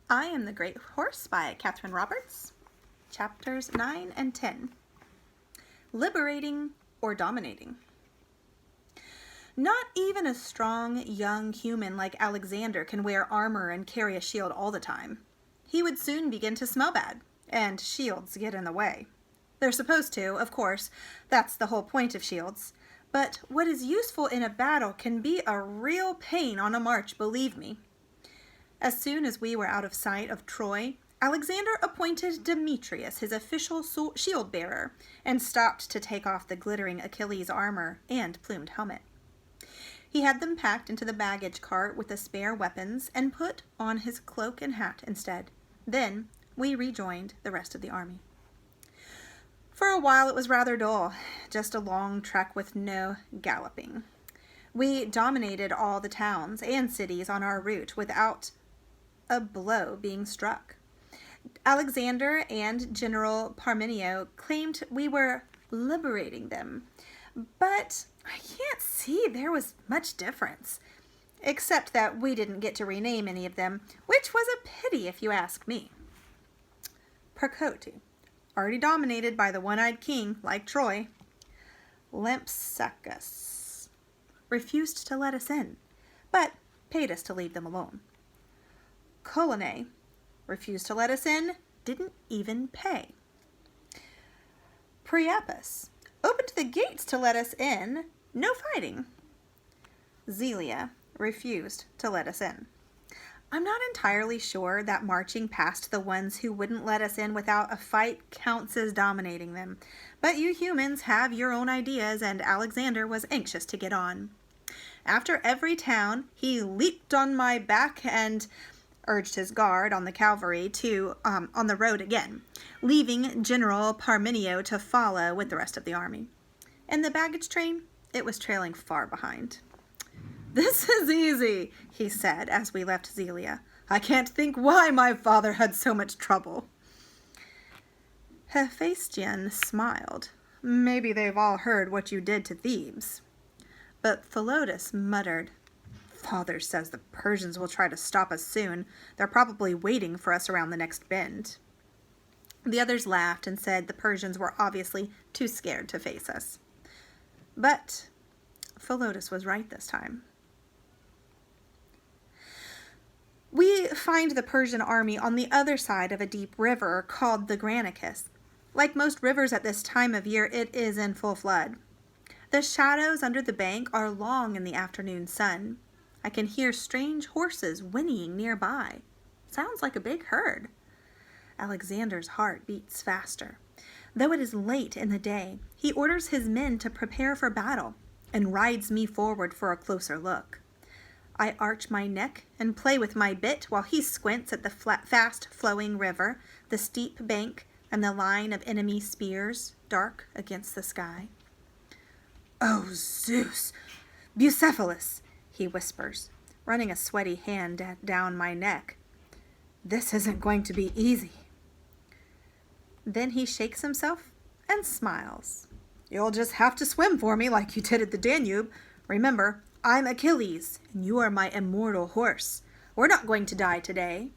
I Am the Great Horse by Catherine Roberts, chapters 9 and 10. Liberating or dominating. Not even a strong, young human like Alexander can wear armor and carry a shield all the time. He would soon begin to smell bad, and shields get in the way. They're supposed to, of course. That's the whole point of shields. But what is useful in a battle can be a real pain on a march, believe me. As soon as we were out of sight of Troy, Alexander appointed Demetrius his official shield bearer and stopped to take off the glittering Achilles armor and plumed helmet. He had them packed into the baggage cart with the spare weapons and put on his cloak and hat instead. Then we rejoined the rest of the army. For a while it was rather dull, just a long trek with no galloping. We dominated all the towns and cities on our route without a blow being struck. Alexander and General Parmenio claimed we were liberating them, but I can't see there was much difference, except that we didn't get to rename any of them, which was a pity if you ask me. Percote, already dominated by the one-eyed king like Troy. Lampsacus refused to let us in, but paid us to leave them alone. Colonne refused to let us in, didn't even pay. Priapus opened the gates to let us in, no fighting. Zelia refused to let us in. I'm not entirely sure that marching past the ones who wouldn't let us in without a fight counts as dominating them, but you humans have your own ideas, and Alexander was anxious to get on. After every town, he leaped on my back and urged his guard on the cavalry to on the road again, leaving General Parmenio to follow with the rest of the army. In the baggage train, it was trailing far behind. "This is easy," he said as we left Zelia. "I can't think why my father had so much trouble." Hephaestion smiled. "Maybe they've all heard what you did to Thebes." But Philotas muttered, "Father says the Persians will try to stop us soon. They're probably waiting for us around the next bend." The others laughed and said the Persians were obviously too scared to face us. But Philotas was right this time. We find the Persian army on the other side of a deep river called the Granicus. Like most rivers at this time of year, it is in full flood. The shadows under the bank are long in the afternoon sun. I can hear strange horses whinnying nearby. Sounds like a big herd. Alexander's heart beats faster. Though it is late in the day, he orders his men to prepare for battle and rides me forward for a closer look. I arch my neck and play with my bit while he squints at the fast-flowing river, the steep bank, and the line of enemy spears dark against the sky. "Oh, Zeus! Bucephalus!" he whispers, running a sweaty hand down my neck. "This isn't going to be easy." Then he shakes himself and smiles. "You'll just have to swim for me like you did at the Danube. Remember, I'm Achilles, and you are my immortal horse. We're not going to die today."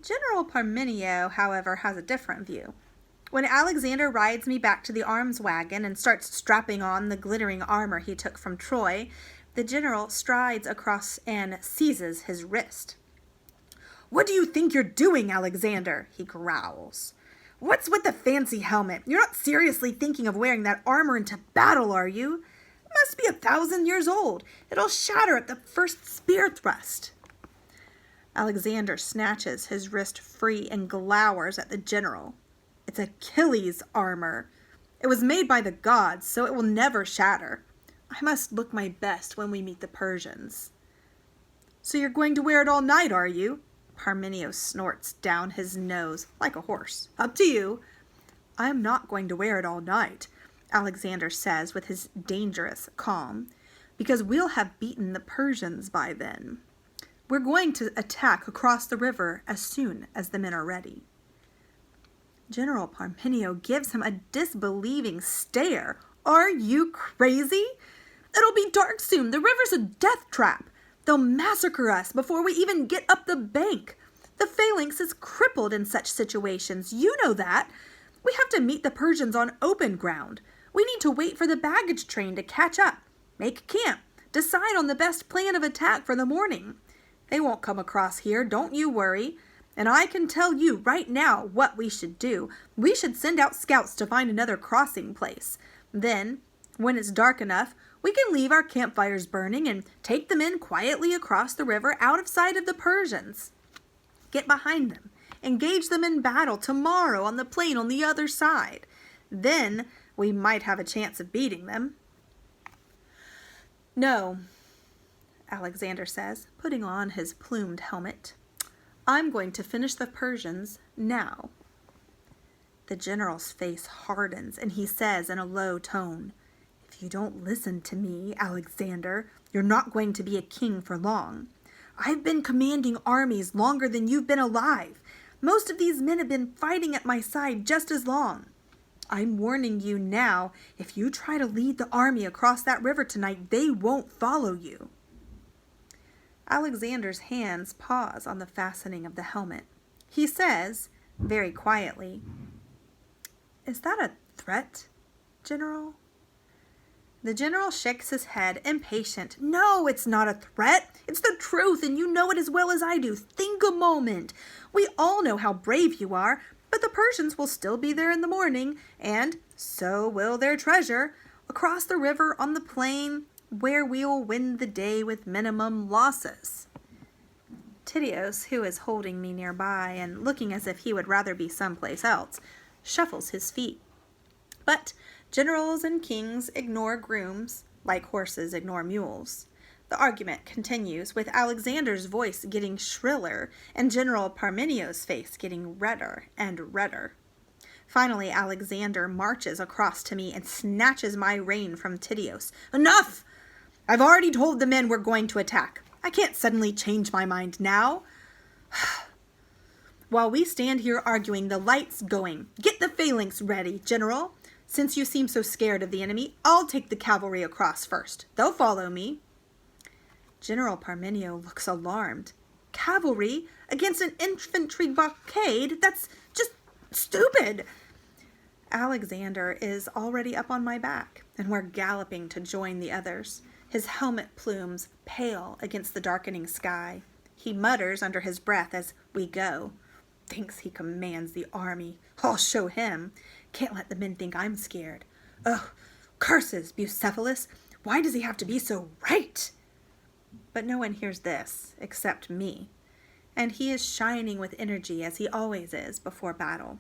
General Parmenio, however, has a different view. When Alexander rides me back to the arms wagon and starts strapping on the glittering armor he took from Troy, the general strides across and seizes his wrist. "What do you think you're doing, Alexander?" he growls. "What's with the fancy helmet? You're not seriously thinking of wearing that armor into battle, are you? It must be 1,000 years old. It'll shatter at the first spear thrust." Alexander snatches his wrist free and glowers at the general. "It's Achilles' armor. It was made by the gods, so it will never shatter. I must look my best when we meet the Persians." "So you're going to wear it all night, are you?" Parmenio snorts down his nose like a horse. "Up to you." "I'm not going to wear it all night," Alexander says with his dangerous calm, "because we'll have beaten the Persians by then. We're going to attack across the river as soon as the men are ready." General Parmenio gives him a disbelieving stare. "Are you crazy? It'll be dark soon. The river's a death trap. They'll massacre us before we even get up the bank. The phalanx is crippled in such situations. You know that. We have to meet the Persians on open ground. We need to wait for the baggage train to catch up, make camp, decide on the best plan of attack for the morning. They won't come across here, don't you worry. And I can tell you right now what we should do. We should send out scouts to find another crossing place. Then, when it's dark enough, we can leave our campfires burning and take the men quietly across the river out of sight of the Persians. Get behind them. Engage them in battle tomorrow on the plain on the other side. Then we might have a chance of beating them. No, Alexander says, putting on his plumed helmet. I'm going to finish the Persians now. The general's face hardens, and he says in a low tone, If you don't listen to me, Alexander, you're not going to be a king for long. I've been commanding armies longer than you've been alive. Most of these men have been fighting at my side just as long. I'm warning you now, if you try to lead the army across that river tonight, they won't follow you. Alexander's hands pause on the fastening of the helmet. He says, very quietly, Is that a threat, General? The general shakes his head, impatient. No, it's not a threat. It's the truth, and you know it as well as I do. Think a moment. We all know how brave you are, but the Persians will still be there in the morning, and so will their treasure, across the river on the plain, where we'll win the day with minimum losses. Tydeus, who is holding me nearby and looking as if he would rather be someplace else, shuffles his feet. But generals and kings ignore grooms, like horses ignore mules. The argument continues, with Alexander's voice getting shriller and General Parmenio's face getting redder and redder. Finally, Alexander marches across to me and snatches my rein from Tydeus. Enough! I've already told the men we're going to attack. I can't suddenly change my mind now. While we stand here arguing, the light's going. Get the phalanx ready, General. Since you seem so scared of the enemy, I'll take the cavalry across first. They'll follow me. General Parmenio looks alarmed. Cavalry against an infantry blockade? That's just stupid. Alexander is already up on my back, and we're galloping to join the others. His helmet plumes pale against the darkening sky. He mutters under his breath as we go. Thinks he commands the army. I'll show him. Can't let the men think I'm scared. Oh, curses, Bucephalus. Why does he have to be so right? But no one hears this except me, and he is shining with energy as he always is before battle.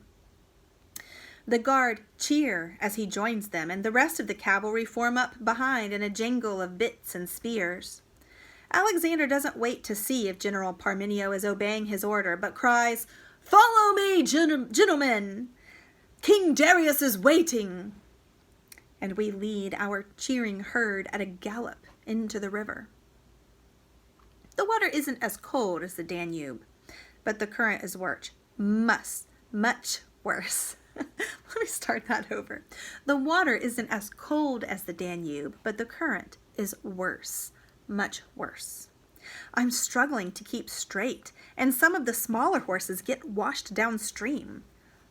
The guard cheer as he joins them, and the rest of the cavalry form up behind in a jangle of bits and spears. Alexander doesn't wait to see if General Parmenio is obeying his order, but cries, Follow me, gentlemen! King Darius is waiting! And we lead our cheering herd at a gallop into the river. The water isn't as cold as the Danube, but the current is worse. Much worse. Let me start that over. The water isn't as cold as the Danube, but the current is worse. Much worse. I'm struggling to keep straight, and some of the smaller horses get washed downstream.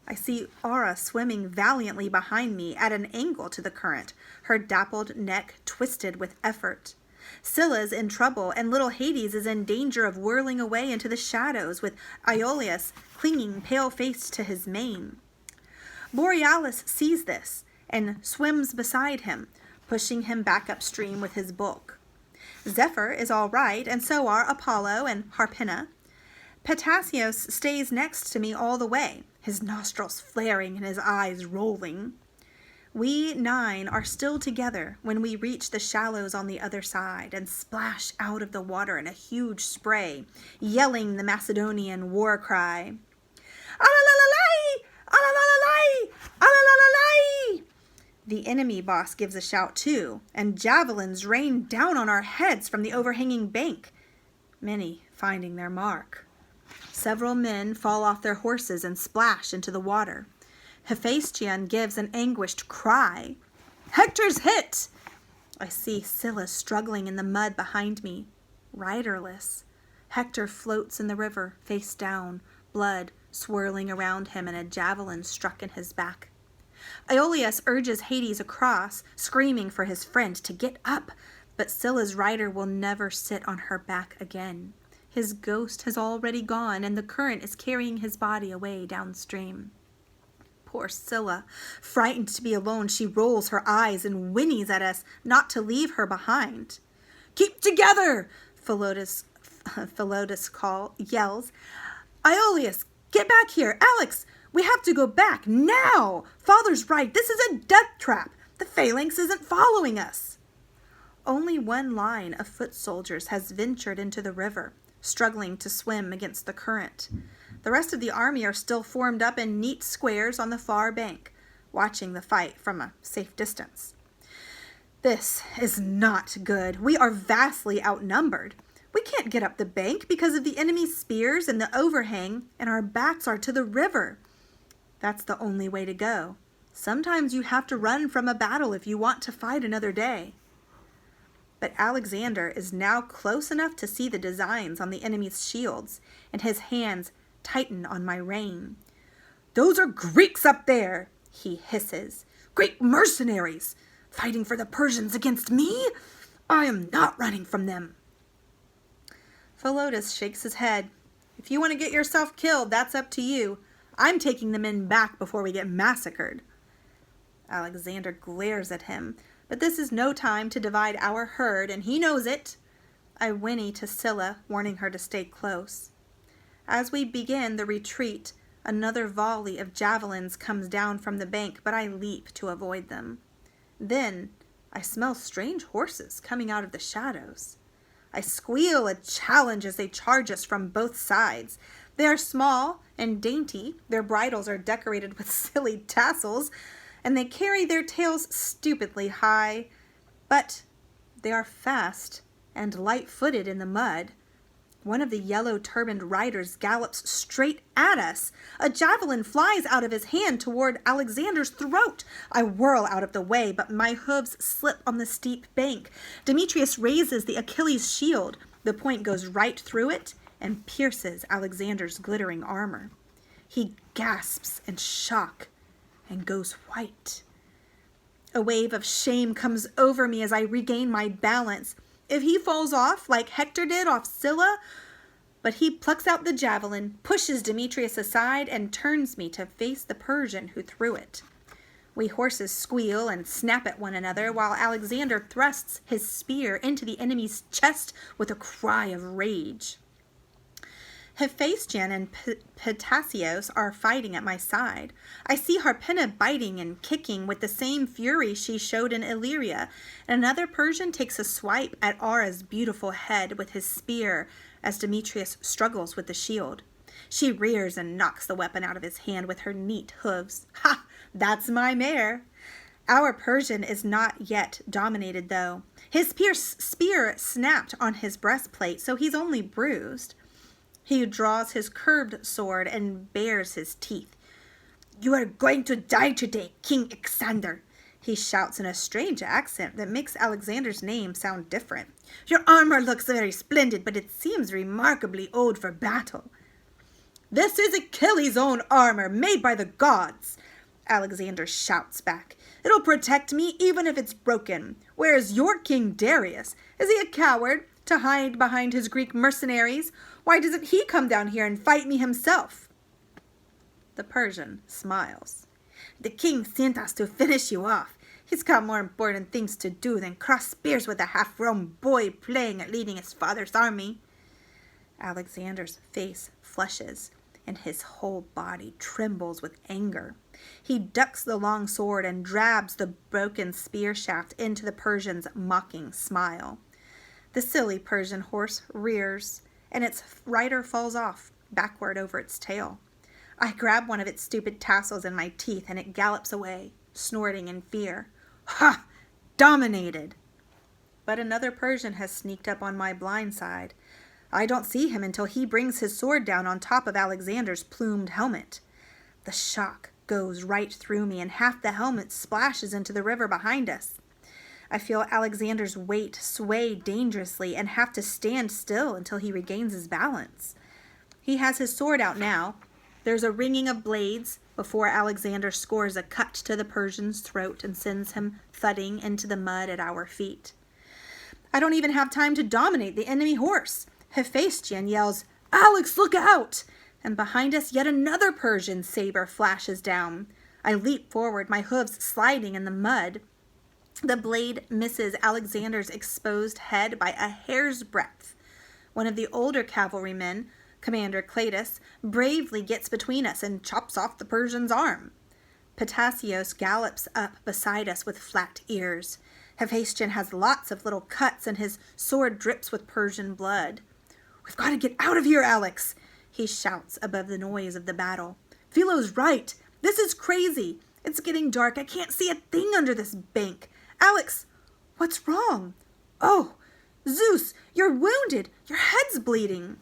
I see Aura swimming valiantly behind me at an angle to the current, her dappled neck twisted with effort. Scylla's in trouble, and little Hades is in danger of whirling away into the shadows with Iolaus clinging pale-faced to his mane. Borealis sees this and swims beside him, pushing him back upstream with his bulk. Zephyr is all right, and so are Apollo and Harpina. Petassios stays next to me all the way, his nostrils flaring and his eyes rolling. We 9 are still together when we reach the shallows on the other side and splash out of the water in a huge spray, yelling the Macedonian war cry. Alalalai! Alalalai! Alalalai! The enemy boss gives a shout too, and javelins rain down on our heads from the overhanging bank, many finding their mark. Several men fall off their horses and splash into the water. Hephaestion gives an anguished cry. Hector's hit! I see Scylla struggling in the mud behind me, riderless. Hector floats in the river, face down, blood swirling around him and a javelin struck in his back. Aeolus urges Hades across, screaming for his friend to get up, but Scylla's rider will never sit on her back again. His ghost has already gone, and the current is carrying his body away downstream. Poor Scylla. Frightened to be alone, she rolls her eyes and whinnies at us not to leave her behind. "Keep together!" Philotas yells. "Aeolus, get back here! Alex, we have to go back now! Father's right, this is a death trap! The phalanx isn't following us!" Only one line of foot soldiers has ventured into the river, struggling to swim against the current. The rest of the army are still formed up in neat squares on the far bank, watching the fight from a safe distance. This is not good. We are vastly outnumbered. We can't get up the bank because of the enemy's spears and the overhang, and our backs are to the river. That's the only way to go. Sometimes you have to run from a battle if you want to fight another day. But Alexander is now close enough to see the designs on the enemy's shields, and his hands tighten on my rein. "Those are Greeks up there," he hisses. "Greek mercenaries, fighting for the Persians against me? I am not running from them." Philotas shakes his head. "If you want to get yourself killed, that's up to you. I'm taking the men back before we get massacred." Alexander glares at him, but this is no time to divide our herd, and he knows it. I whinny to Scylla, warning her to stay close. As we begin the retreat, another volley of javelins comes down from the bank, but I leap to avoid them. Then I smell strange horses coming out of the shadows. I squeal a challenge as they charge us from both sides. They are small and dainty, their bridles are decorated with silly tassels, and they carry their tails stupidly high, but they are fast and light-footed in the mud. One of the yellow-turbaned riders gallops straight at us. A javelin flies out of his hand toward Alexander's throat. I whirl out of the way, but my hooves slip on the steep bank. Demetrius raises the Achilles shield. The point goes right through it and pierces Alexander's glittering armor. He gasps in shock and goes white. A wave of shame comes over me as I regain my balance. If he falls off like Hector did off Scylla, but he plucks out the javelin, pushes Demetrius aside, and turns me to face the Persian who threw it. We horses squeal and snap at one another while Alexander thrusts his spear into the enemy's chest with a cry of rage. Hephaestion and Ptasios are fighting at my side. I see Harpina biting and kicking with the same fury she showed in Illyria, and another Persian takes a swipe at Aura's beautiful head with his spear as Demetrius struggles with the shield. She rears and knocks the weapon out of his hand with her neat hooves. "Ha! That's my mare!" Our Persian is not yet dominated, though. His spear snapped on his breastplate, so he's only bruised. He draws his curved sword and bares his teeth. "You are going to die today, King Ixander," he shouts in a strange accent that makes Alexander's name sound different. "Your armor looks very splendid, but it seems remarkably old for battle." "This is Achilles' own armor, made by the gods," Alexander shouts back. "It'll protect me even if it's broken. Where's your King Darius? Is he a coward to hide behind his Greek mercenaries? Why doesn't he come down here and fight me himself?" The Persian smiles. "The king sent us to finish you off. He's got more important things to do than cross spears with a half-grown boy playing at leading his father's army." Alexander's face flushes, and his whole body trembles with anger. He ducks the long sword and drabs the broken spear shaft into the Persian's mocking smile. The silly Persian horse rears, and its rider falls off, backward over its tail. I grab one of its stupid tassels in my teeth, and it gallops away, snorting in fear. Ha! Dominated! But another Persian has sneaked up on my blind side. I don't see him until he brings his sword down on top of Alexander's plumed helmet. The shock goes right through me, and half the helmet splashes into the river behind us. I feel Alexander's weight sway dangerously and have to stand still until he regains his balance. He has his sword out now. There's a ringing of blades before Alexander scores a cut to the Persian's throat and sends him thudding into the mud at our feet. I don't even have time to dominate the enemy horse. Hephaestion yells, "Alex, look out!" And behind us yet another Persian saber flashes down. I leap forward, my hooves sliding in the mud. The blade misses Alexander's exposed head by a hair's breadth. One of the older cavalrymen, Commander Cletus, bravely gets between us and chops off the Persian's arm. Ptasios gallops up beside us with flat ears. Hephaestion has lots of little cuts and his sword drips with Persian blood. "We've got to get out of here, Alex," he shouts above the noise of the battle. "Philo's right. This is crazy. It's getting dark. I can't see a thing under this bank. Alex, what's wrong? Oh, Zeus, you're wounded. Your head's bleeding."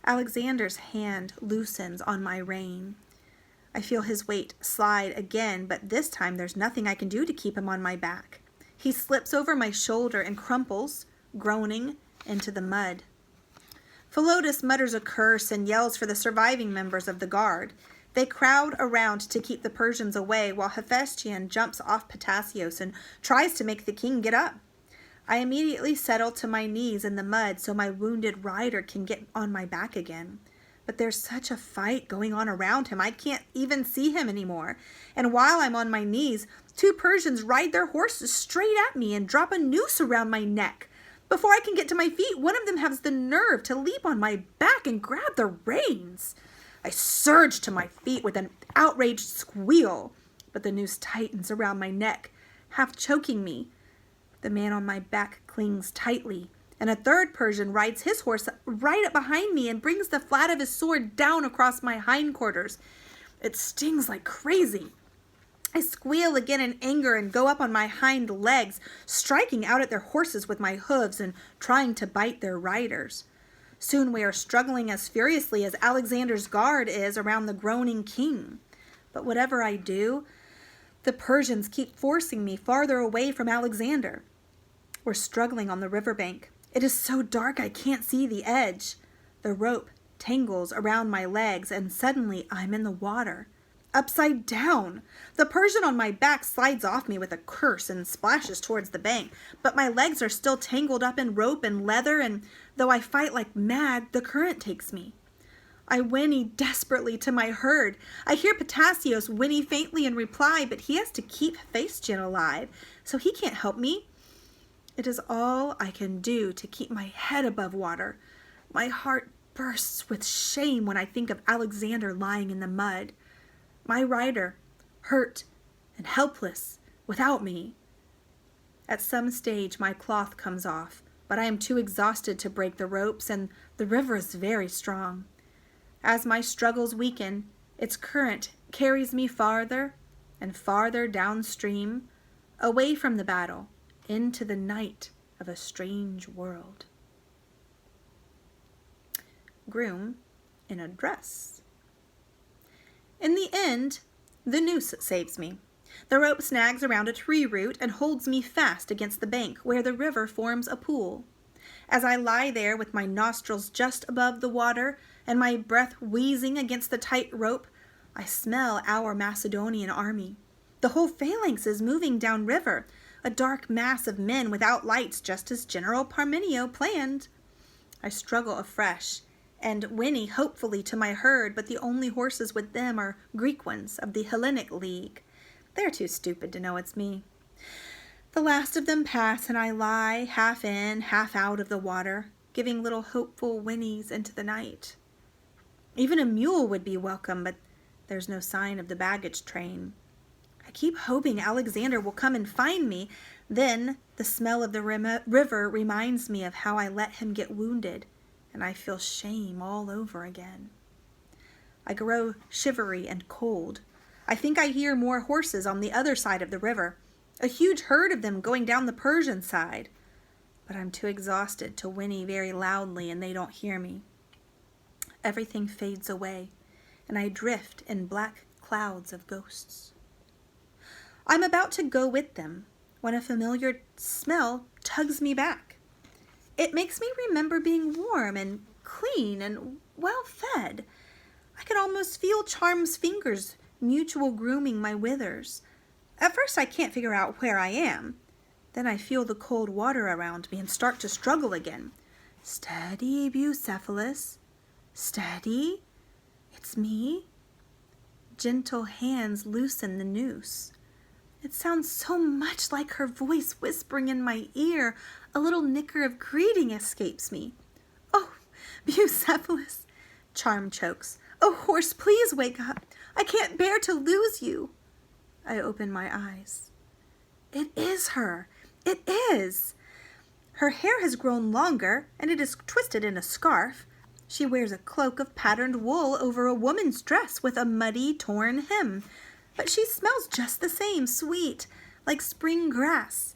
Alexander's hand loosens on my rein. I feel his weight slide again, but this time there's nothing I can do to keep him on my back. He slips over my shoulder and crumples, groaning, into the mud. Philotas mutters a curse and yells for the surviving members of the guard. They crowd around to keep the Persians away while Hephaestion jumps off Ptasios and tries to make the king get up. I immediately settle to my knees in the mud so my wounded rider can get on my back again. But there's such a fight going on around him, I can't even see him anymore. And while I'm on my knees, two Persians ride their horses straight at me and drop a noose around my neck. Before I can get to my feet, one of them has the nerve to leap on my back and grab the reins. I surge to my feet with an outraged squeal, but the noose tightens around my neck, half choking me. The man on my back clings tightly, and a third Persian rides his horse right up behind me and brings the flat of his sword down across my hindquarters. It stings like crazy. I squeal again in anger and go up on my hind legs, striking out at their horses with my hooves and trying to bite their riders. Soon we are struggling as furiously as Alexander's guard is around the groaning king. But whatever I do, the Persians keep forcing me farther away from Alexander. We're struggling on the riverbank. It is so dark I can't see the edge. The rope tangles around my legs and suddenly I'm in the water. Upside down. The Persian on my back slides off me with a curse and splashes towards the bank, but my legs are still tangled up in rope and leather, and though I fight like mad, the current takes me. I whinny desperately to my herd. I hear Ptasios whinny faintly in reply, but he has to keep Hephaestion alive, so he can't help me. It is all I can do to keep my head above water. My heart bursts with shame when I think of Alexander lying in the mud. My rider, hurt and helpless, without me. At some stage my cloth comes off, but I am too exhausted to break the ropes, and the river is very strong. As my struggles weaken, its current carries me farther and farther downstream, away from the battle, into the night of a strange world. Groom in a dress. In the end, the noose saves me. The rope snags around a tree root and holds me fast against the bank where the river forms a pool. As I lie there with my nostrils just above the water and my breath wheezing against the tight rope, I smell our Macedonian army. The whole phalanx is moving downriver, a dark mass of men without lights, just as General Parmenio planned. I struggle afresh and whinny hopefully to my herd, but the only horses with them are Greek ones of the Hellenic League. They're too stupid to know it's me. The last of them pass, and I lie half in, half out of the water, giving little hopeful whinnies into the night. Even a mule would be welcome, but there's no sign of the baggage train. I keep hoping Alexander will come and find me. Then the smell of the river reminds me of how I let him get wounded, and I feel shame all over again. I grow shivery and cold. I think I hear more horses on the other side of the river, a huge herd of them going down the Persian side. But I'm too exhausted to whinny very loudly, and they don't hear me. Everything fades away, and I drift in black clouds of ghosts. I'm about to go with them when a familiar smell tugs me back. It makes me remember being warm and clean and well fed. I can almost feel Charm's fingers mutual grooming my withers. At first I can't figure out where I am. Then I feel the cold water around me and start to struggle again. Steady, Bucephalus. Steady. It's me. Gentle hands loosen the noose. It sounds so much like her voice whispering in my ear. A little nicker of greeting escapes me. Oh, Bucephalus. Charm chokes. Oh, horse, please wake up. I can't bear to lose you. I open my eyes. It is her. It is. Her hair has grown longer, and it is twisted in a scarf. She wears a cloak of patterned wool over a woman's dress with a muddy, torn hem. But she smells just the same, sweet, like spring grass.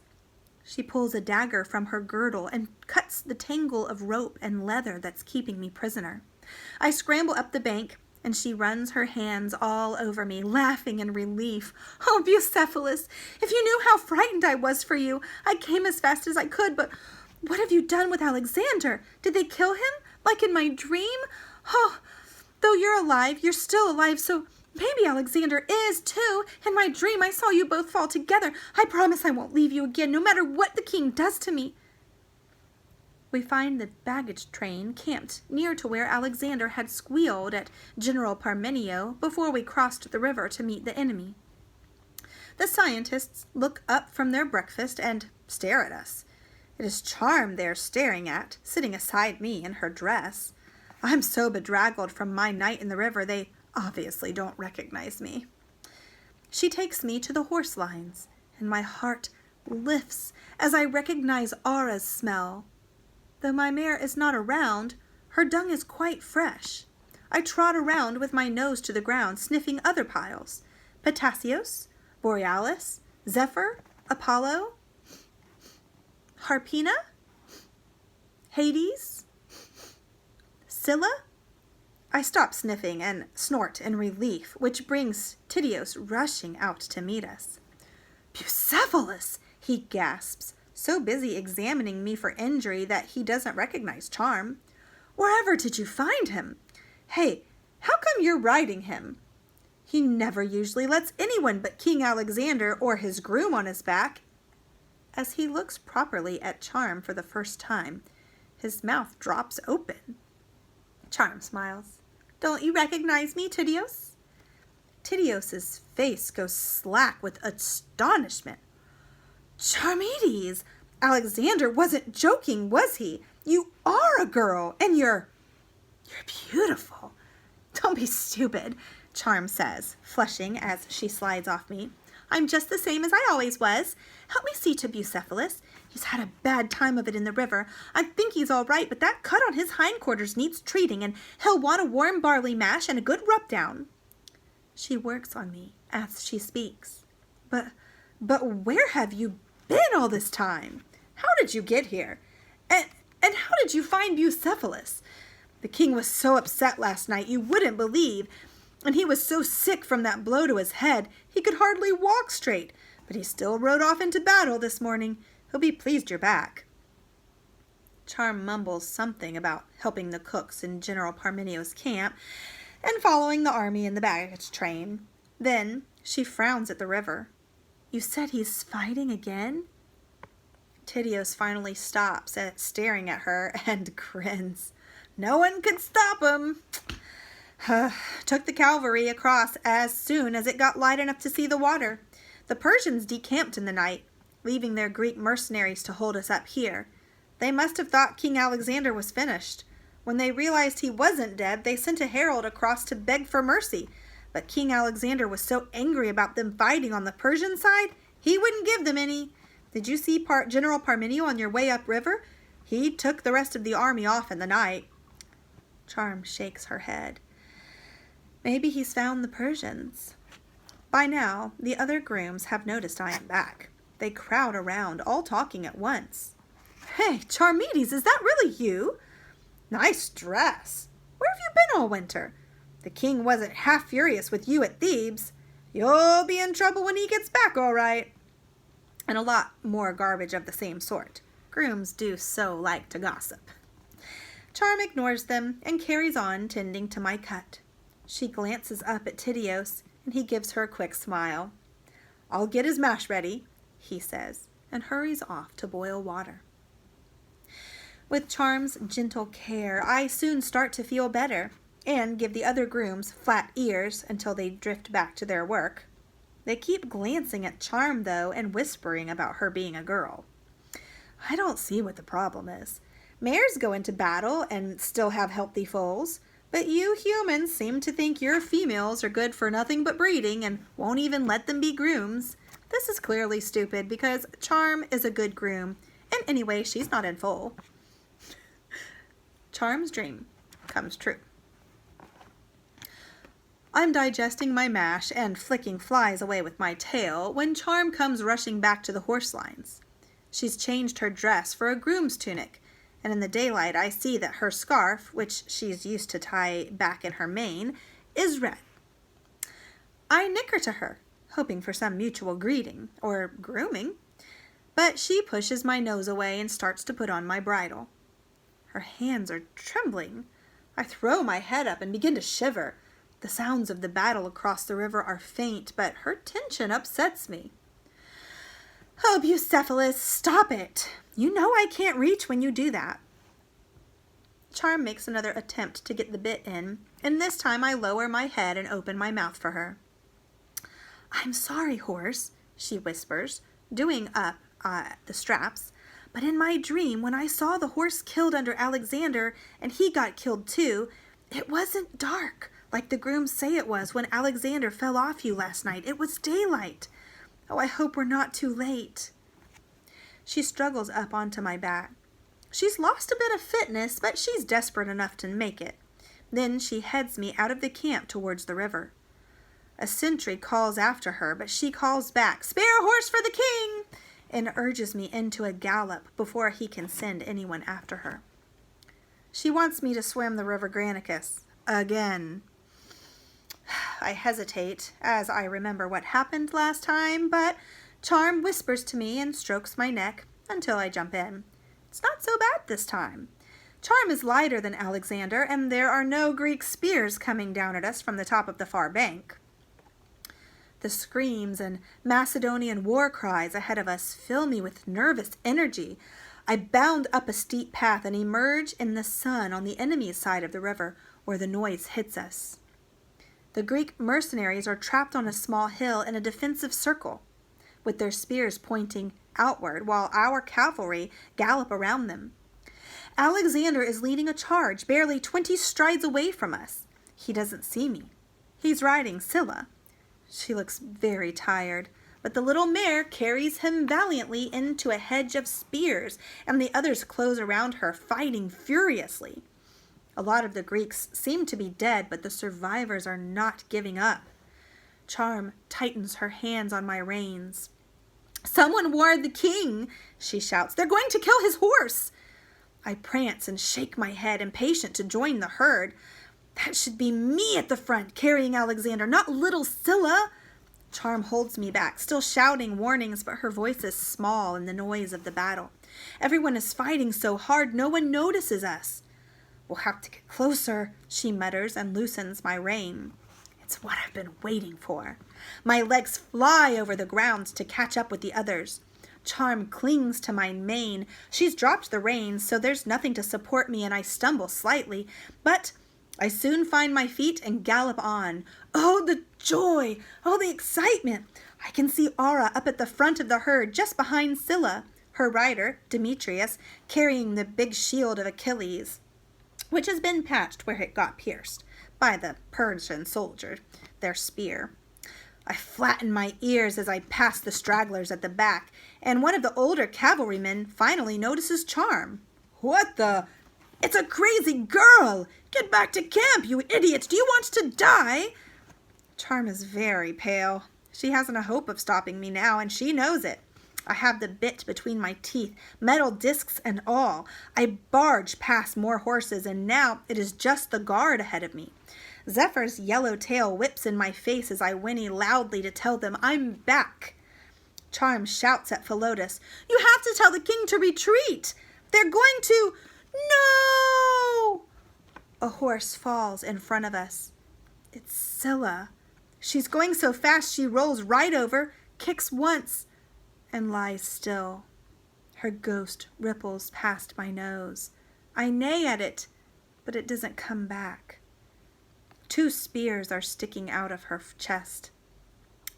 She pulls a dagger from her girdle and cuts the tangle of rope and leather that's keeping me prisoner. I scramble up the bank, and she runs her hands all over me, laughing in relief. Oh, Bucephalus, if you knew how frightened I was for you. I came as fast as I could, but what have you done with Alexander? Did they kill him, like in my dream? Oh, though you're alive, you're still alive, so maybe Alexander is, too. In my dream, I saw you both fall together. I promise I won't leave you again, no matter what the king does to me. We find the baggage train camped near to where Alexander had squealed at General Parmenio before we crossed the river to meet the enemy. The scientists look up from their breakfast and stare at us. It is Charm they're staring at, sitting aside me in her dress. I'm so bedraggled from my night in the river they obviously don't recognize me. She takes me to the horse lines, and my heart lifts as I recognize Aura's smell. Though my mare is not around, her dung is quite fresh. I trot around with my nose to the ground, sniffing other piles. Potassios, Borealis, Zephyr, Apollo, Harpina, Hades, Scylla. I stop sniffing and snort in relief, which brings Tydeus rushing out to meet us. Bucephalus, he gasps, so busy examining me for injury that he doesn't recognize Charm. Wherever did you find him? Hey, how come you're riding him? He never usually lets anyone but King Alexander or his groom on his back. As he looks properly at Charm for the first time, his mouth drops open. Charm smiles. Don't you recognize me, Tydeus? Tydeus's face goes slack with astonishment. Charmides, Alexander wasn't joking, was he? You are a girl, and you're beautiful. Don't be stupid, Charm says, flushing as she slides off me. I'm just the same as I always was. Help me see to Bucephalus. He's had a bad time of it in the river. I think he's all right, but that cut on his hindquarters needs treating, and he'll want a warm barley mash and a good rub-down. She works on me as she speaks. But where have you been all this time? How did you get here? And how did you find Bucephalus? The king was so upset last night you wouldn't believe, and he was so sick from that blow to his head he could hardly walk straight, but he still rode off into battle this morning. He'll be pleased you're back. Charm mumbles something about helping the cooks in General Parmenio's camp and following the army in the baggage train. Then she frowns at the river. You said he's fighting again? Tydeus finally stops at staring at her and grins. No one could stop him. Took the cavalry across as soon as it got light enough to see the water. The Persians decamped in the night, leaving their Greek mercenaries to hold us up here. They must have thought King Alexander was finished. When they realized he wasn't dead, they sent a herald across to beg for mercy. But King Alexander was so angry about them fighting on the Persian side, he wouldn't give them any. Did you see General Parmenio on your way upriver? He took the rest of the army off in the night. Charm shakes her head. Maybe he's found the Persians. By now, the other grooms have noticed I am back. They crowd around, all talking at once. Hey, Charmides, is that really you? Nice dress. Where have you been all winter? The king wasn't half furious with you at Thebes. You'll be in trouble when he gets back, all right. and a lot more garbage of the same sort. Grooms do so like to gossip. Charm ignores them and carries on tending to my cut. She glances up at Tidios, and he gives her a quick smile. "I'll get his mash ready," he says, and hurries off to boil water. With Charm's gentle care, I soon start to feel better and give the other grooms flat ears until they drift back to their work. They keep glancing at Charm, though, and whispering about her being a girl. I don't see what the problem is. Mares go into battle and still have healthy foals, but you humans seem to think your females are good for nothing but breeding and won't even let them be grooms. This is clearly stupid because Charm is a good groom, and anyway, she's not in foal. Charm's dream comes true. I'm digesting my mash and flicking flies away with my tail when Charm comes rushing back to the horse lines. She's changed her dress for a groom's tunic, and in the daylight I see that her scarf, which she's used to tie back in her mane, is red. I nicker to her, hoping for some mutual greeting, or grooming, but she pushes my nose away and starts to put on my bridle. Her hands are trembling. I throw my head up and begin to shiver. The sounds of the battle across the river are faint, but her tension upsets me. "Oh, Bucephalus, stop it! You know I can't reach when you do that." Charm makes another attempt to get the bit in, and this time I lower my head and open my mouth for her. "I'm sorry, horse," she whispers, doing up the straps, "but in my dream, when I saw the horse killed under Alexander, and he got killed too, it wasn't dark, like the grooms say it was when Alexander fell off you last night. It was daylight. Oh, I hope we're not too late." She struggles up onto my back. She's lost a bit of fitness, but she's desperate enough to make it. Then she heads me out of the camp towards the river. A sentry calls after her, but she calls back, "Spare a horse for the king!" and urges me into a gallop before he can send anyone after her. She wants me to swim the river Granicus again. I hesitate as I remember what happened last time, but Charm whispers to me and strokes my neck until I jump in. It's not so bad this time. Charm is lighter than Alexander, and there are no Greek spears coming down at us from the top of the far bank. The screams and Macedonian war cries ahead of us fill me with nervous energy. I bound up a steep path and emerge in the sun on the enemy's side of the river, where the noise hits us. The Greek mercenaries are trapped on a small hill in a defensive circle, with their spears pointing outward, while our cavalry gallop around them. Alexander is leading a charge, barely 20 strides away from us. He doesn't see me. He's riding Scylla. She looks very tired, but the little mare carries him valiantly into a hedge of spears, and the others close around her, fighting furiously. A lot of the Greeks seem to be dead, but the survivors are not giving up. Charm tightens her hands on my reins. "Someone ward the king," she shouts. "They're going to kill his horse." I prance and shake my head, impatient to join the herd. That should be me at the front, carrying Alexander, not little Scylla. Charm holds me back, still shouting warnings, but her voice is small in the noise of the battle. Everyone is fighting so hard, no one notices us. "We'll have to get closer," she mutters and loosens my rein. It's what I've been waiting for. My legs fly over the ground to catch up with the others. Charm clings to my mane. She's dropped the reins, so there's nothing to support me, and I stumble slightly. But I soon find my feet and gallop on. Oh, the joy! Oh, the excitement! I can see Aura up at the front of the herd, just behind Scylla, her rider, Demetrius, carrying the big shield of Achilles, which has been patched where it got pierced by the Persian soldier, their spear. I flatten my ears as I pass the stragglers at the back, and one of the older cavalrymen finally notices Charm. "What the? It's a crazy girl! Get back to camp, you idiots! Do you want to die?" Charm is very pale. She hasn't a hope of stopping me now, and she knows it. I have the bit between my teeth, metal discs and all. I barge past more horses, and now it is just the guard ahead of me. Zephyr's yellow tail whips in my face as I whinny loudly to tell them I'm back. Charm shouts at Philotas, "You have to tell the king to retreat! They're going to... No!" A horse falls in front of us. It's Scylla. She's going so fast she rolls right over, kicks once, and lies still. Her ghost ripples past my nose. I neigh at it, but it doesn't come back. 2 spears are sticking out of her chest.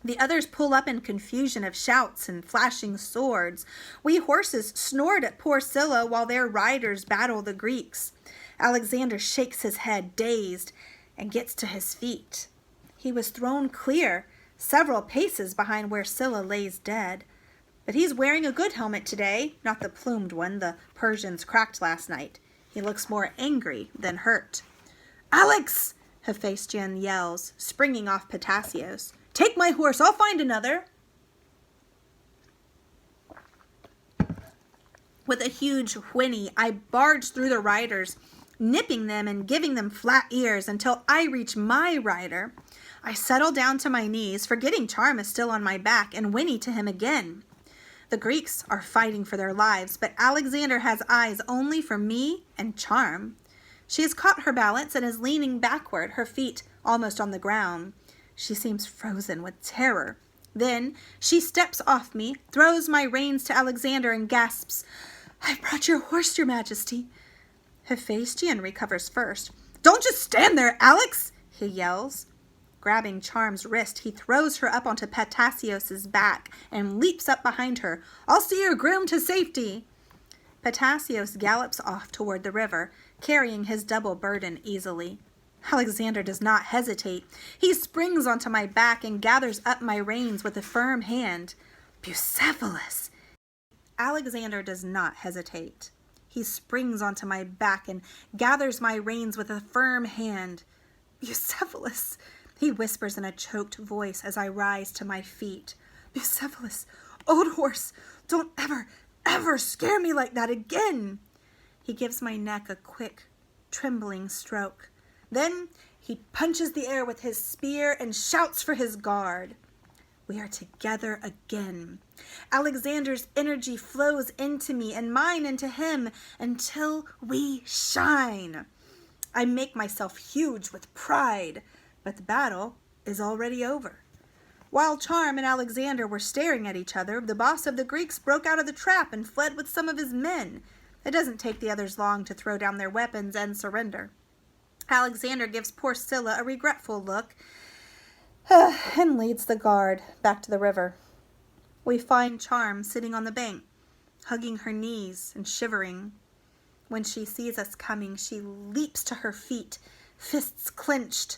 The others pull up in confusion of shouts and flashing swords. We horses snort at poor Scylla while their riders battle the Greeks. Alexander shakes his head, dazed, and gets to his feet. He was thrown clear, several paces behind where Scylla lays dead. But he's wearing a good helmet today, not the plumed one the Persians cracked last night. He looks more angry than hurt. "Alex!" Hephaestion yells, springing off Patassios. "Take my horse, I'll find another." With a huge whinny, I barge through the riders, nipping them and giving them flat ears until I reach my rider. I settle down to my knees, forgetting Charm is still on my back, and whinny to him again. The Greeks are fighting for their lives, but Alexander has eyes only for me and Charm. She has caught her balance and is leaning backward, her feet almost on the ground. She seems frozen with terror. Then she steps off me, throws my reins to Alexander, and gasps, "I've brought your horse, your majesty." Hephaestion recovers first. "Don't just stand there, Alex!" he yells. Grabbing Charm's wrist, he throws her up onto Patassios' back and leaps up behind her. "I'll see your groom to safety." Patassios gallops off toward the river, carrying his double burden easily. Alexander does not hesitate. He springs onto my back and gathers up my reins with a firm hand. "Bucephalus!" Alexander does not hesitate. He springs onto my back and gathers my reins with a firm hand. "Bucephalus!" he whispers in a choked voice as I rise to my feet. "Bucephalus, old horse, don't ever scare me like that again." He gives my neck a quick, trembling stroke. Then he punches the air with his spear and shouts for his guard. We are together again. Alexander's energy flows into me and mine into him until we shine. I make myself huge with pride, but the battle is already over. While Charm and Alexander were staring at each other, the boss of the Greeks broke out of the trap and fled with some of his men. It doesn't take the others long to throw down their weapons and surrender. Alexander gives poor Scylla a regretful look and leads the guard back to the river. We find Charm sitting on the bank, hugging her knees and shivering. When she sees us coming, she leaps to her feet, fists clenched.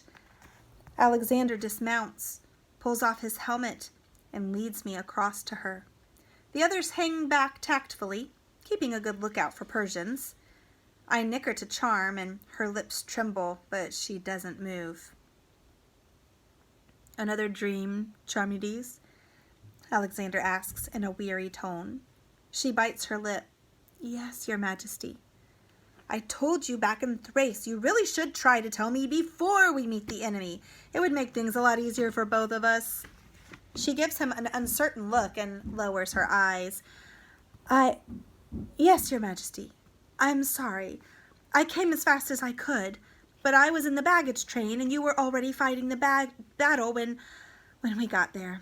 Alexander dismounts, pulls off his helmet, and leads me across to her. The others hang back tactfully, keeping a good lookout for Persians. I nicker to Charm, and her lips tremble, but she doesn't move. "Another dream, Charmides?" Alexander asks in a weary tone. She bites her lip. "Yes, your majesty." "I told you back in Thrace you really should try to tell me before we meet the enemy. It would make things a lot easier for both of us." She gives him an uncertain look and lowers her eyes. Yes, your majesty. I'm sorry. I came as fast as I could, but I was in the baggage train and you were already fighting the battle when we got there."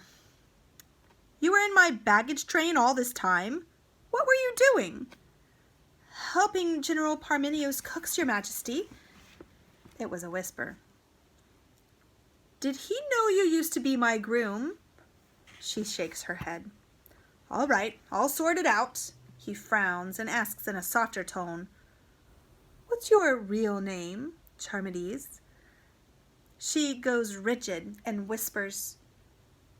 "You were in my baggage train all this time? What were you doing?" "Helping General Parmenio's cooks, your majesty." It was a whisper. "Did he know you used to be my groom?" She shakes her head. "All right, I'll sort it out." He frowns and asks in a softer tone, "What's your real name, Charmides?" She goes rigid and whispers,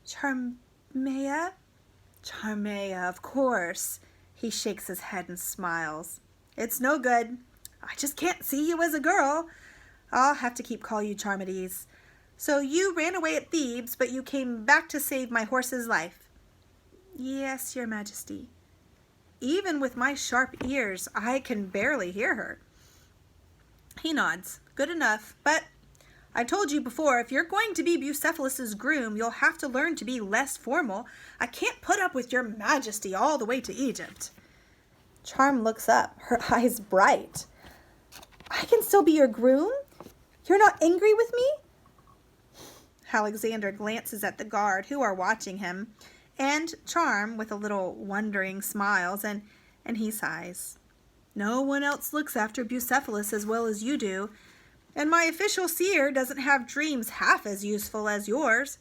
"Charmea?" "Charmea, of course." He shakes his head and smiles. "It's no good. I just can't see you as a girl. I'll have to keep calling you Charmides. So you ran away at Thebes, but you came back to save my horse's life." "Yes, your majesty." Even with my sharp ears, I can barely hear her. He nods. "Good enough, but I told you before, if you're going to be Bucephalus's groom, you'll have to learn to be less formal. I can't put up with your majesty all the way to Egypt. Charm looks up, her eyes bright. I can still be your groom? You're not angry with me? Alexander glances at the guard who are watching him, and Charm with a little wondering smiles, and he sighs. No one else looks after Bucephalus as well as you do, and my official seer doesn't have dreams half as useful as yours.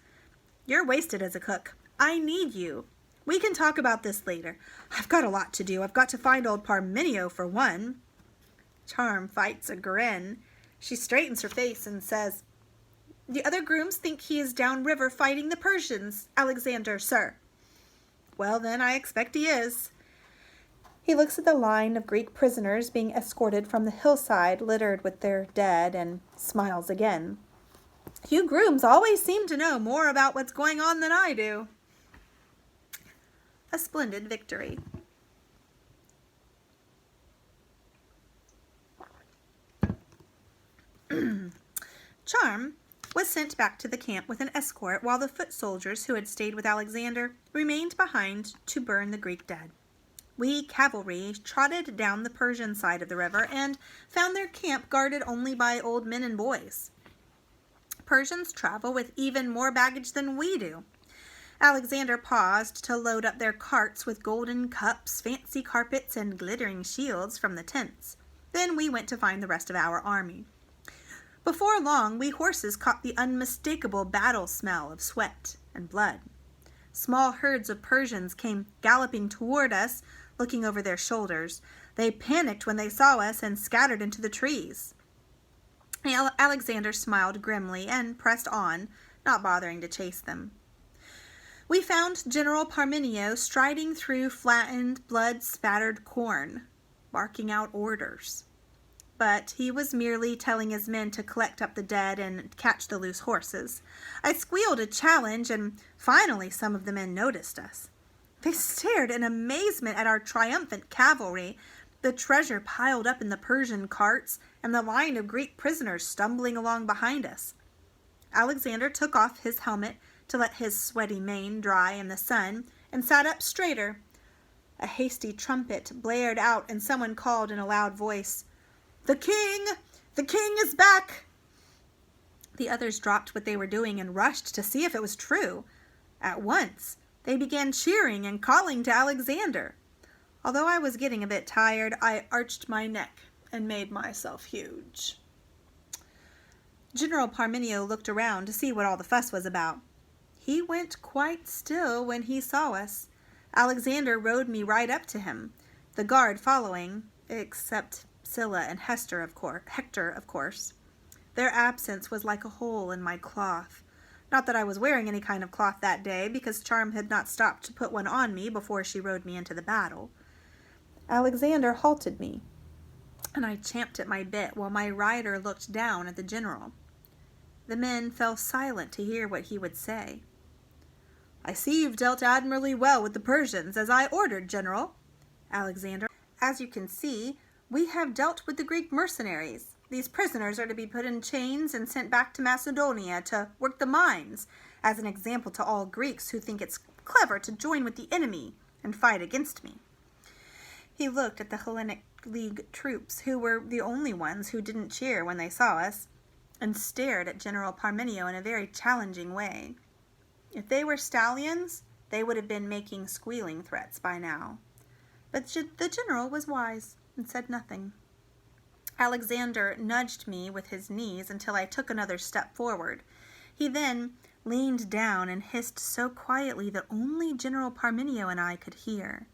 You're wasted as a cook. I need you. We can talk about this later. I've got a lot to do. I've got to find old Parmenio for one. Charm fights a grin. She straightens her face and says, The other grooms think he is downriver fighting the Persians, Alexander, sir. Well, then, I expect he is. He looks at the line of Greek prisoners being escorted from the hillside littered with their dead and smiles again. You grooms always seem to know more about what's going on than I do. A splendid victory. Charm was sent back to the camp with an escort while the foot soldiers who had stayed with Alexander remained behind to burn the Greek dead. We cavalry trotted down the Persian side of the river and found their camp guarded only by old men and boys. Persians travel with even more baggage than we do. Alexander paused to load up their carts with golden cups, fancy carpets, and glittering shields from the tents. Then we went to find the rest of our army. Before long, we horses caught the unmistakable battle smell of sweat and blood. Small herds of Persians came galloping toward us, looking over their shoulders. They panicked when they saw us and scattered into the trees. Alexander smiled grimly and pressed on, not bothering to chase them. We found General Parmenio striding through flattened, blood-spattered corn, barking out orders. But he was merely telling his men to collect up the dead and catch the loose horses. I squealed a challenge, and finally some of the men noticed us. They stared in amazement at our triumphant cavalry, the treasure piled up in the Persian carts, and the line of Greek prisoners stumbling along behind us. Alexander took off his helmet to let his sweaty mane dry in the sun, and sat up straighter. A hasty trumpet blared out, and someone called in a loud voice, The king! The king is back! The others dropped what they were doing and rushed to see if it was true. At once, they began cheering and calling to Alexander. Although I was getting a bit tired, I arched my neck and made myself huge. General Parmenio looked around to see what all the fuss was about. He went quite still when he saw us. Alexander rode me right up to him, the guard following, except Scylla and Hector, of course. Their absence was like a hole in my cloth. Not that I was wearing any kind of cloth that day, because Charm had not stopped to put one on me before she rode me into the battle. Alexander halted me, and I champed at my bit while my rider looked down at the general. The men fell silent to hear what he would say. I see you've dealt admirably well with the Persians, as I ordered, General. Alexander, as you can see, we have dealt with the Greek mercenaries. These prisoners are to be put in chains and sent back to Macedonia to work the mines, as an example to all Greeks who think it's clever to join with the enemy and fight against me. He looked at the Hellenic League troops, who were the only ones who didn't cheer when they saw us, and stared at General Parmenio in a very challenging way. If they were stallions, they would have been making squealing threats by now. But the general was wise and said nothing. Alexander nudged me with his knees until I took another step forward. He then leaned down and hissed so quietly that only General Parmenio and I could hear.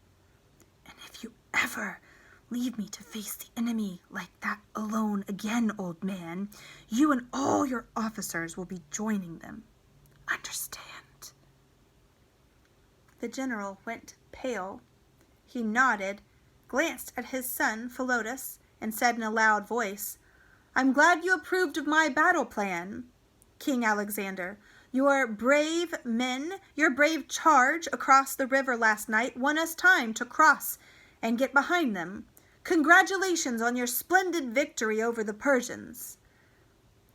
And if you ever leave me to face the enemy like that alone again, old man, you and all your officers will be joining them. Understand? The general went pale. He nodded, glanced at his son, Philotas, and said in a loud voice, I'm glad you approved of my battle plan, King Alexander. Your brave men, your brave charge across the river last night won us time to cross and get behind them. Congratulations on your splendid victory over the Persians.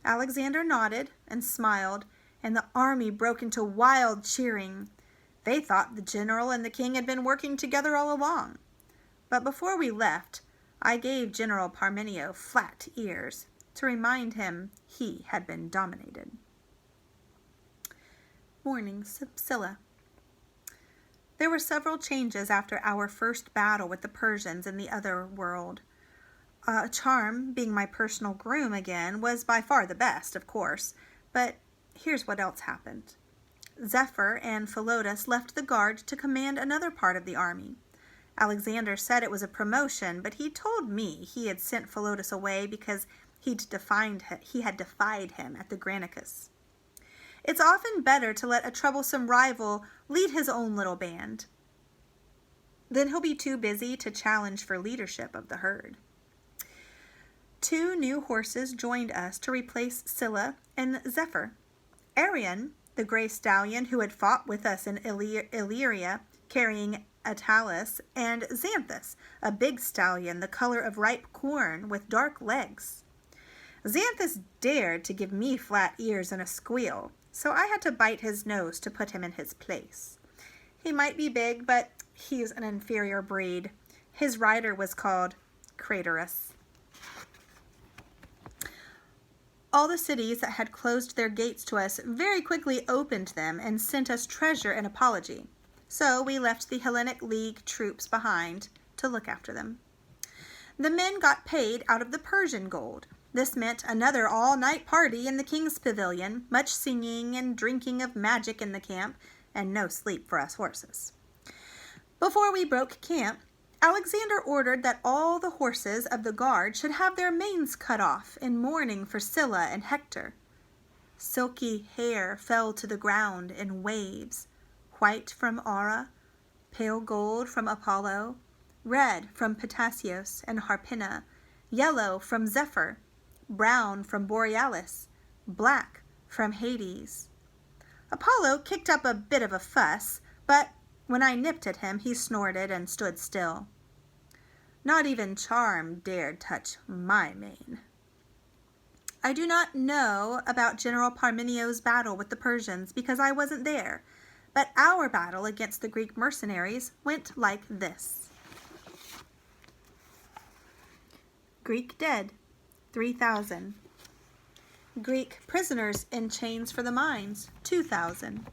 Alexander nodded and smiled, and the army broke into wild cheering. They thought the general and the king had been working together all along. But before we left, I gave General Parmenio flat ears to remind him he had been dominated. Morning, Scylla. There were several changes after our first battle with the Persians in the other world. Charm, being my personal groom again, was by far the best, of course, but here's what else happened. Zephyr and Philotas left the guard to command another part of the army. Alexander said it was a promotion, but he told me he had sent Philotas away because he had defied him at the Granicus. It's often better to let a troublesome rival lead his own little band. Then he'll be too busy to challenge for leadership of the herd. 2 new horses joined us to replace Scylla and Zephyr. Arion, the gray stallion who had fought with us in Illyria, carrying Atalus, and Xanthus, a big stallion the color of ripe corn with dark legs. Xanthus dared to give me flat ears and a squeal, so I had to bite his nose to put him in his place. He might be big, but he's an inferior breed. His rider was called Craterus. All the cities that had closed their gates to us very quickly opened them and sent us treasure and apology. So we left the Hellenic League troops behind to look after them. The men got paid out of the Persian gold. This meant another all-night party in the king's pavilion, much singing and drinking of magic in the camp, and no sleep for us horses. Before we broke camp, Alexander ordered that all the horses of the guard should have their manes cut off in mourning for Scylla and Hector. Silky hair fell to the ground in waves, white from Aura, pale gold from Apollo, red from Ptasios and Harpina, yellow from Zephyr, brown from Borealis, black from Hades. Apollo kicked up a bit of a fuss, but when I nipped at him, he snorted and stood still. Not even Charm dared touch my mane. I do not know about General Parmenio's battle with the Persians because I wasn't there, but our battle against the Greek mercenaries went like this. Greek dead, 3,000. Greek prisoners in chains for the mines, 2,000.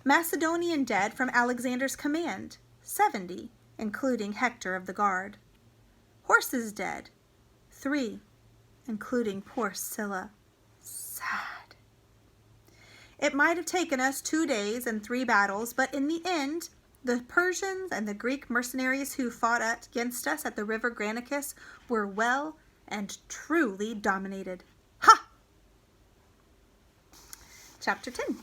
Macedonian dead from Alexander's command, 70, including Hector of the guard. Horses dead, 3, including poor Scylla. Sad. It might have taken us 2 days and 3 battles, but in the end, the Persians and the Greek mercenaries who fought against us at the river Granicus were well and truly dominated. Ha! Chapter 10.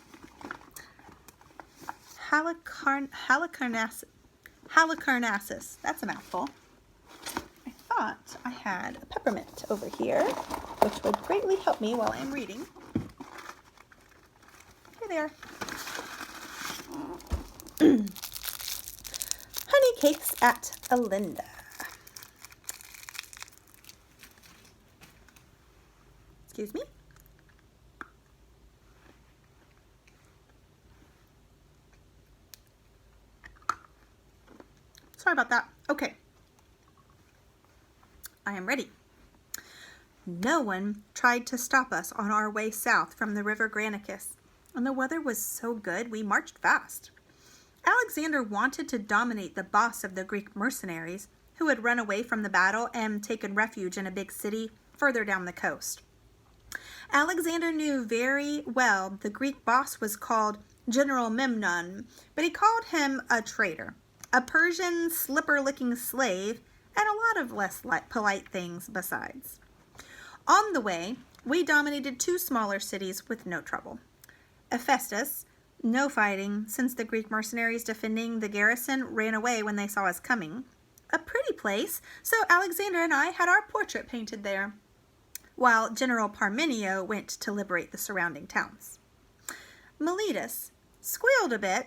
Halicarnassus. That's a mouthful. I thought I had a peppermint over here, which would greatly help me while I'm reading. Here they are. Honey cakes at Alinda. Excuse me. Sorry about that. Okay. I am ready. No one tried to stop us on our way south from the river Granicus, and the weather was so good we marched fast. Alexander wanted to dominate the boss of the Greek mercenaries, who had run away from the battle and taken refuge in a big city further down the coast. Alexander knew very well the Greek boss was called General Memnon, but he called him a traitor, a Persian slipper-licking slave, and a lot of less polite things besides. On the way, we dominated 2 smaller cities with no trouble. Ephesus, no fighting since the Greek mercenaries defending the garrison ran away when they saw us coming. A pretty place, so Alexander and I had our portrait painted there, while General Parmenio went to liberate the surrounding towns. Miletus squealed a bit,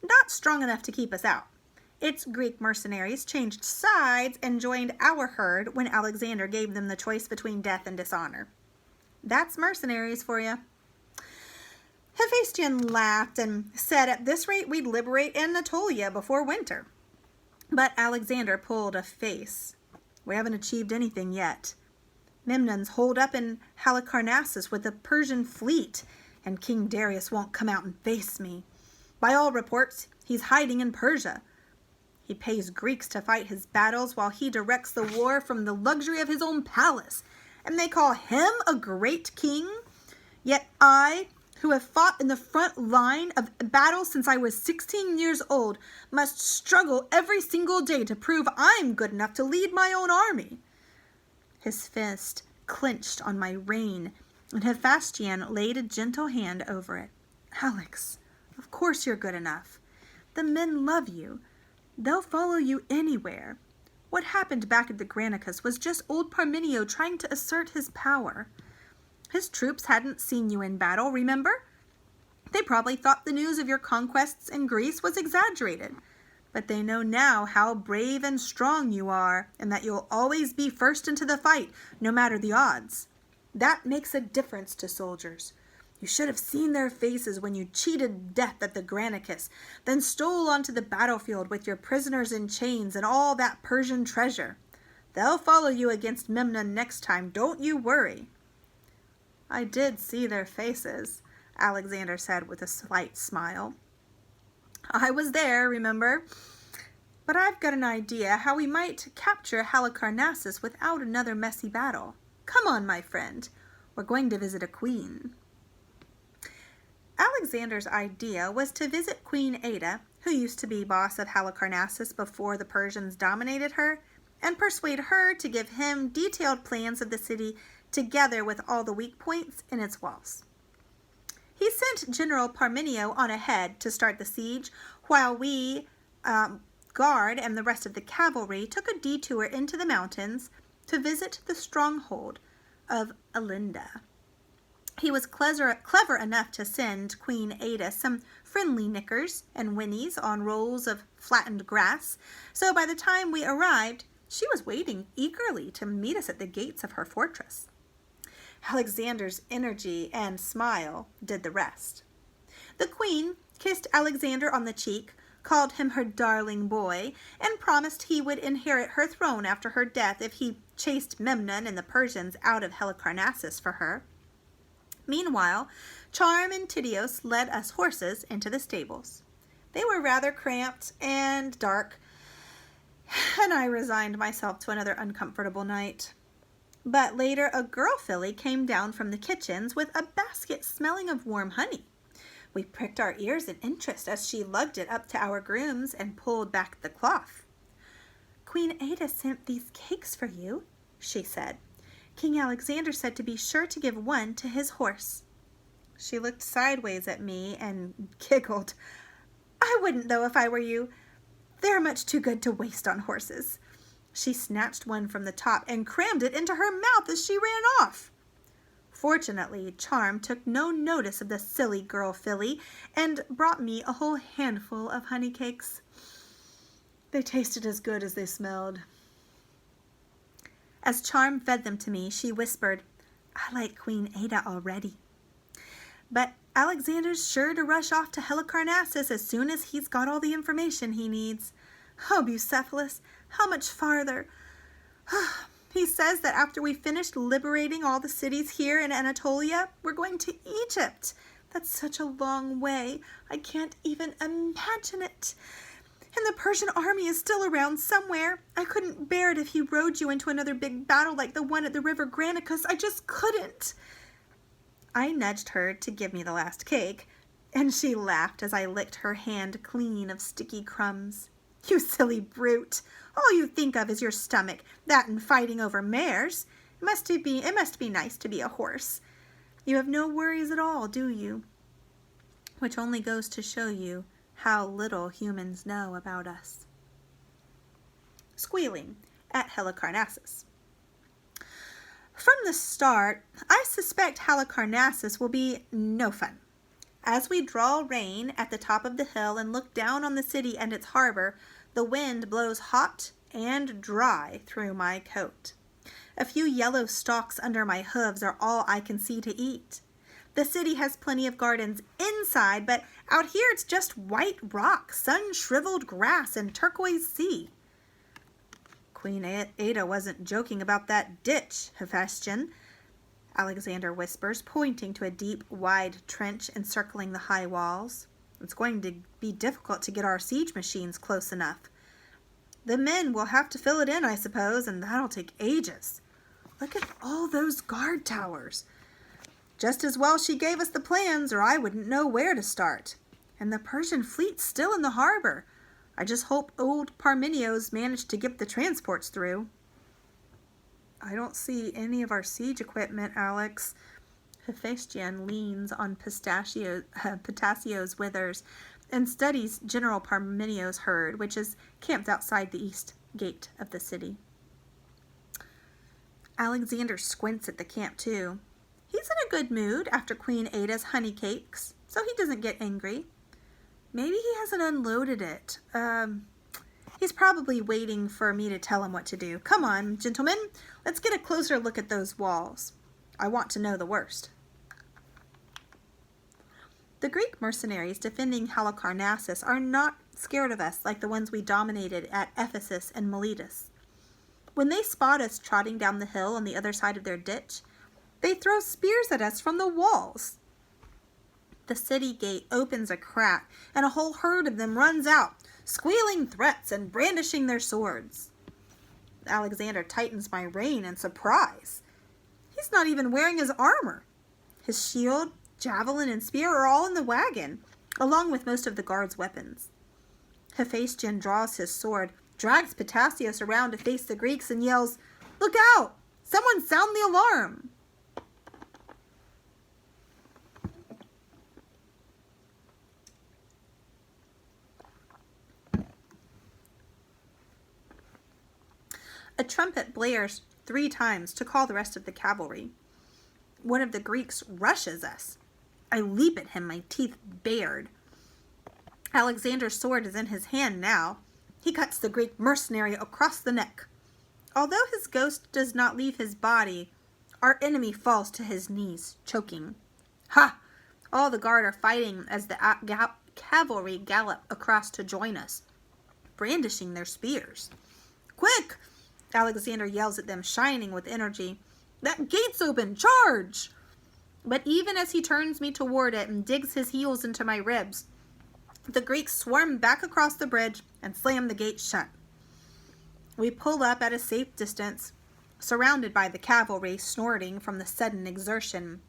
not strong enough to keep us out. Its Greek mercenaries changed sides and joined our herd when Alexander gave them the choice between death and dishonor. That's mercenaries for you. Hephaestion laughed and said at this rate we'd liberate Anatolia before winter. But Alexander pulled a face. We haven't achieved anything yet. Memnon's holed up in Halicarnassus with a Persian fleet, and King Darius won't come out and face me. By all reports, he's hiding in Persia. He pays Greeks to fight his battles while he directs the war from the luxury of his own palace, and they call him a great king? Yet I, who have fought in the front line of battle since I was 16 years old, must struggle every single day to prove I'm good enough to lead my own army. His fist clenched on my rein, and Hephaestion laid a gentle hand over it. Alex, of course you're good enough. The men love you. They'll follow you anywhere. What happened back at the Granicus was just old Parmenio trying to assert his power. His troops hadn't seen you in battle, remember? They probably thought the news of your conquests in Greece was exaggerated. But they know now how brave and strong you are, and that you'll always be first into the fight, no matter the odds. That makes a difference to soldiers. You should have seen their faces when you cheated death at the Granicus, then stole onto the battlefield with your prisoners in chains and all that Persian treasure. They'll follow you against Memnon next time, don't you worry. I did see their faces, Alexander said with a slight smile. I was there, remember? But I've got an idea how we might capture Halicarnassus without another messy battle. Come on, my friend. We're going to visit a queen. Alexander's idea was to visit Queen Ada, who used to be boss of Halicarnassus before the Persians dominated her, and persuade her to give him detailed plans of the city together with all the weak points in its walls. He sent General Parmenio on ahead to start the siege, while we, guard and the rest of the cavalry, took a detour into the mountains to visit the stronghold of Alinda. He was clever enough to send Queen Ada some friendly knickers and whinnies on rolls of flattened grass, so by the time we arrived, she was waiting eagerly to meet us at the gates of her fortress. Alexander's energy and smile did the rest. The queen kissed Alexander on the cheek, called him her darling boy, and promised he would inherit her throne after her death if he chased Memnon and the Persians out of Halicarnassus for her. Meanwhile, Charm and Tydeus led us horses into the stables. They were rather cramped and dark, and I resigned myself to another uncomfortable night. But later a girl filly came down from the kitchens with a basket smelling of warm honey. We pricked our ears in interest as she lugged it up to our grooms and pulled back the cloth. Queen Ada sent these cakes for you, she said. King Alexander said to be sure to give one to his horse. She looked sideways at me and giggled. I wouldn't, though, if I were you. They're much too good to waste on horses. She snatched one from the top and crammed it into her mouth as she ran off. Fortunately, Charm took no notice of the silly girl filly and brought me a whole handful of honey cakes. They tasted as good as they smelled. As Charm fed them to me, she whispered, I like Queen Ada already. But Alexander's sure to rush off to Halicarnassus as soon as he's got all the information he needs. Oh, Bucephalus, how much farther? He says that after we finished liberating all the cities here in Anatolia, we're going to Egypt. That's such a long way. I can't even imagine it. And the Persian army is still around somewhere. I couldn't bear it if he rode you into another big battle like the one at the river Granicus. I just couldn't. I nudged her to give me the last cake, and she laughed as I licked her hand clean of sticky crumbs. You silly brute. All you think of is your stomach, that and fighting over mares. It must be nice to be a horse. You have no worries at all, do you? Which only goes to show you how little humans know about us. Squealing at Halicarnassus. From the start, I suspect Halicarnassus will be no fun. As we draw rein at the top of the hill and look down on the city and its harbor, the wind blows hot and dry through my coat. A few yellow stalks under my hooves are all I can see to eat. The city has plenty of gardens inside, but out here it's just white rock, sun-shriveled grass, and turquoise sea. Queen Ada wasn't joking about that ditch, Hephaestion, Alexander whispers, pointing to a deep, wide trench encircling the high walls. It's going to be difficult to get our siege machines close enough. The men will have to fill it in, I suppose, and that'll take ages. Look at all those guard towers. Just as well she gave us the plans, or I wouldn't know where to start. And the Persian fleet's still in the harbor. I just hope old Parmenios managed to get the transports through. I don't see any of our siege equipment, Alex. Hephaestion leans on Patasio's withers and studies General Parmenios' herd, which is camped outside the east gate of the city. Alexander squints at the camp, too. He's in a good mood after Queen Ada's honey cakes, so he doesn't get angry. Maybe he hasn't unloaded it. He's probably waiting for me to tell him what to do. Come on, gentlemen, let's get a closer look at those walls. I want to know the worst. The Greek mercenaries defending Halicarnassus are not scared of us like the ones we dominated at Ephesus and Miletus. When they spot us trotting down the hill on the other side of their ditch, they throw spears at us from the walls. The city gate opens a crack, and a whole herd of them runs out, squealing threats and brandishing their swords. Alexander tightens my rein in surprise. He's not even wearing his armor. His shield, javelin, and spear are all in the wagon, along with most of the guards' weapons. Hephaestion draws his sword, drags Patasios around to face the Greeks, and yells, "Look out! Someone sound the alarm!" A trumpet blares 3 times to call the rest of the cavalry. One of the Greeks rushes us. I leap at him, my teeth bared. Alexander's sword is in his hand now. He cuts the Greek mercenary across the neck. Although his ghost does not leave his body, our enemy falls to his knees, choking. Ha! All the guard are fighting as the cavalry gallop across to join us, brandishing their spears. "Quick!" Alexander yells at them, shining with energy. "That gate's open! Charge!" But even as he turns me toward it and digs his heels into my ribs, the Greeks swarm back across the bridge and slam the gate shut. We pull up at a safe distance, surrounded by the cavalry snorting from the sudden exertion.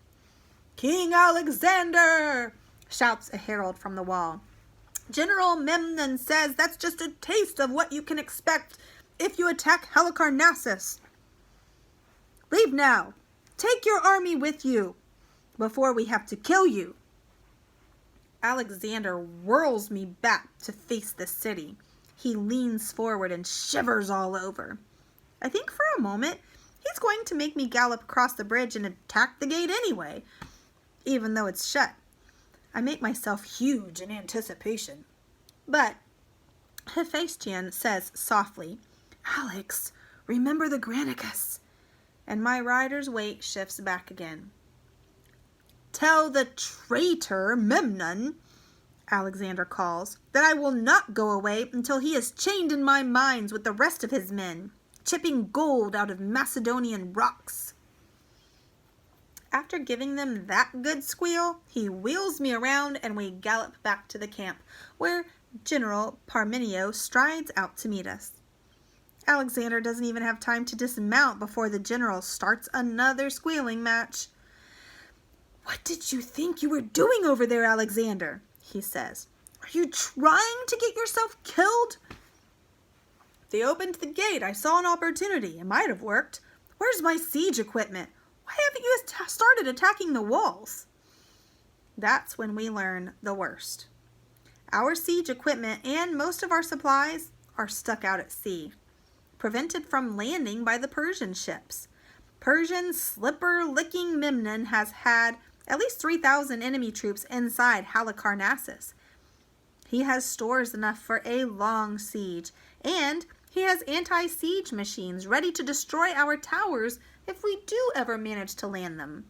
"King Alexander!" shouts a herald from the wall. "General Memnon says that's just a taste of what you can expect if you attack Halicarnassus. Leave now. Take your army with you before we have to kill you." Alexander whirls me back to face the city. He leans forward and shivers all over. I think for a moment he's going to make me gallop across the bridge and attack the gate anyway, even though it's shut. I make myself huge in anticipation. But Hephaestion says softly, "Alex, remember the Granicus," and my rider's weight shifts back again. "Tell the traitor Memnon," Alexander calls, "that I will not go away until he is chained in my mines with the rest of his men, chipping gold out of Macedonian rocks." After giving them that good squeal, he wheels me around and we gallop back to the camp, where General Parmenio strides out to meet us. Alexander doesn't even have time to dismount before the general starts another squealing match. "What did you think you were doing over there, Alexander?" he says. "Are you trying to get yourself killed?" "They opened the gate. I saw an opportunity. It might have worked. Where's my siege equipment? Why haven't you started attacking the walls?" That's when we learn the worst. Our siege equipment and most of our supplies are stuck out at sea, prevented from landing by the Persian ships. Persian slipper-licking Memnon has had at least 3,000 enemy troops inside Halicarnassus. He has stores enough for a long siege, and he He has anti-siege machines ready to destroy our towers if we do ever manage to land them.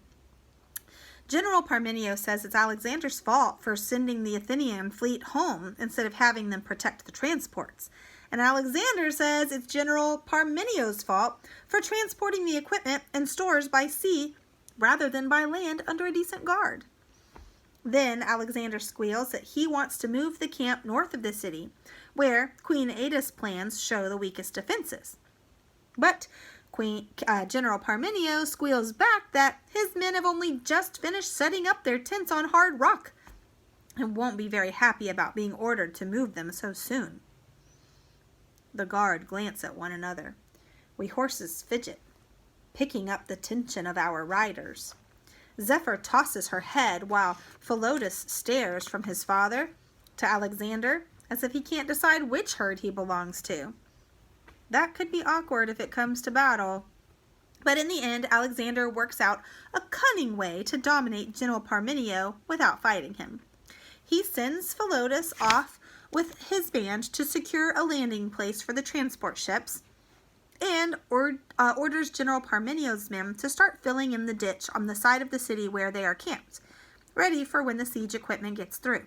General Parmenio says it's Alexander's fault for sending the Athenian fleet home instead of having them protect the transports. And Alexander says it's General Parmenio's fault for transporting the equipment and stores by sea rather than by land under a decent guard. Then Alexander squeals that he wants to move the camp north of the city, where Queen Ada's plans show the weakest defenses. But General Parmenio squeals back that his men have only just finished setting up their tents on hard rock and won't be very happy about being ordered to move them so soon. The guard glance at one another. We horses fidget, picking up the tension of our riders. Zephyr tosses her head while Philotas stares from his father to Alexander as if he can't decide which herd he belongs to. That could be awkward if it comes to battle. But in the end, Alexander works out a cunning way to dominate General Parmenio without fighting him. He sends Philotas off with his band to secure a landing place for the transport ships and orders General Parmenio's men to start filling in the ditch on the side of the city where they are camped, ready for when the siege equipment gets through.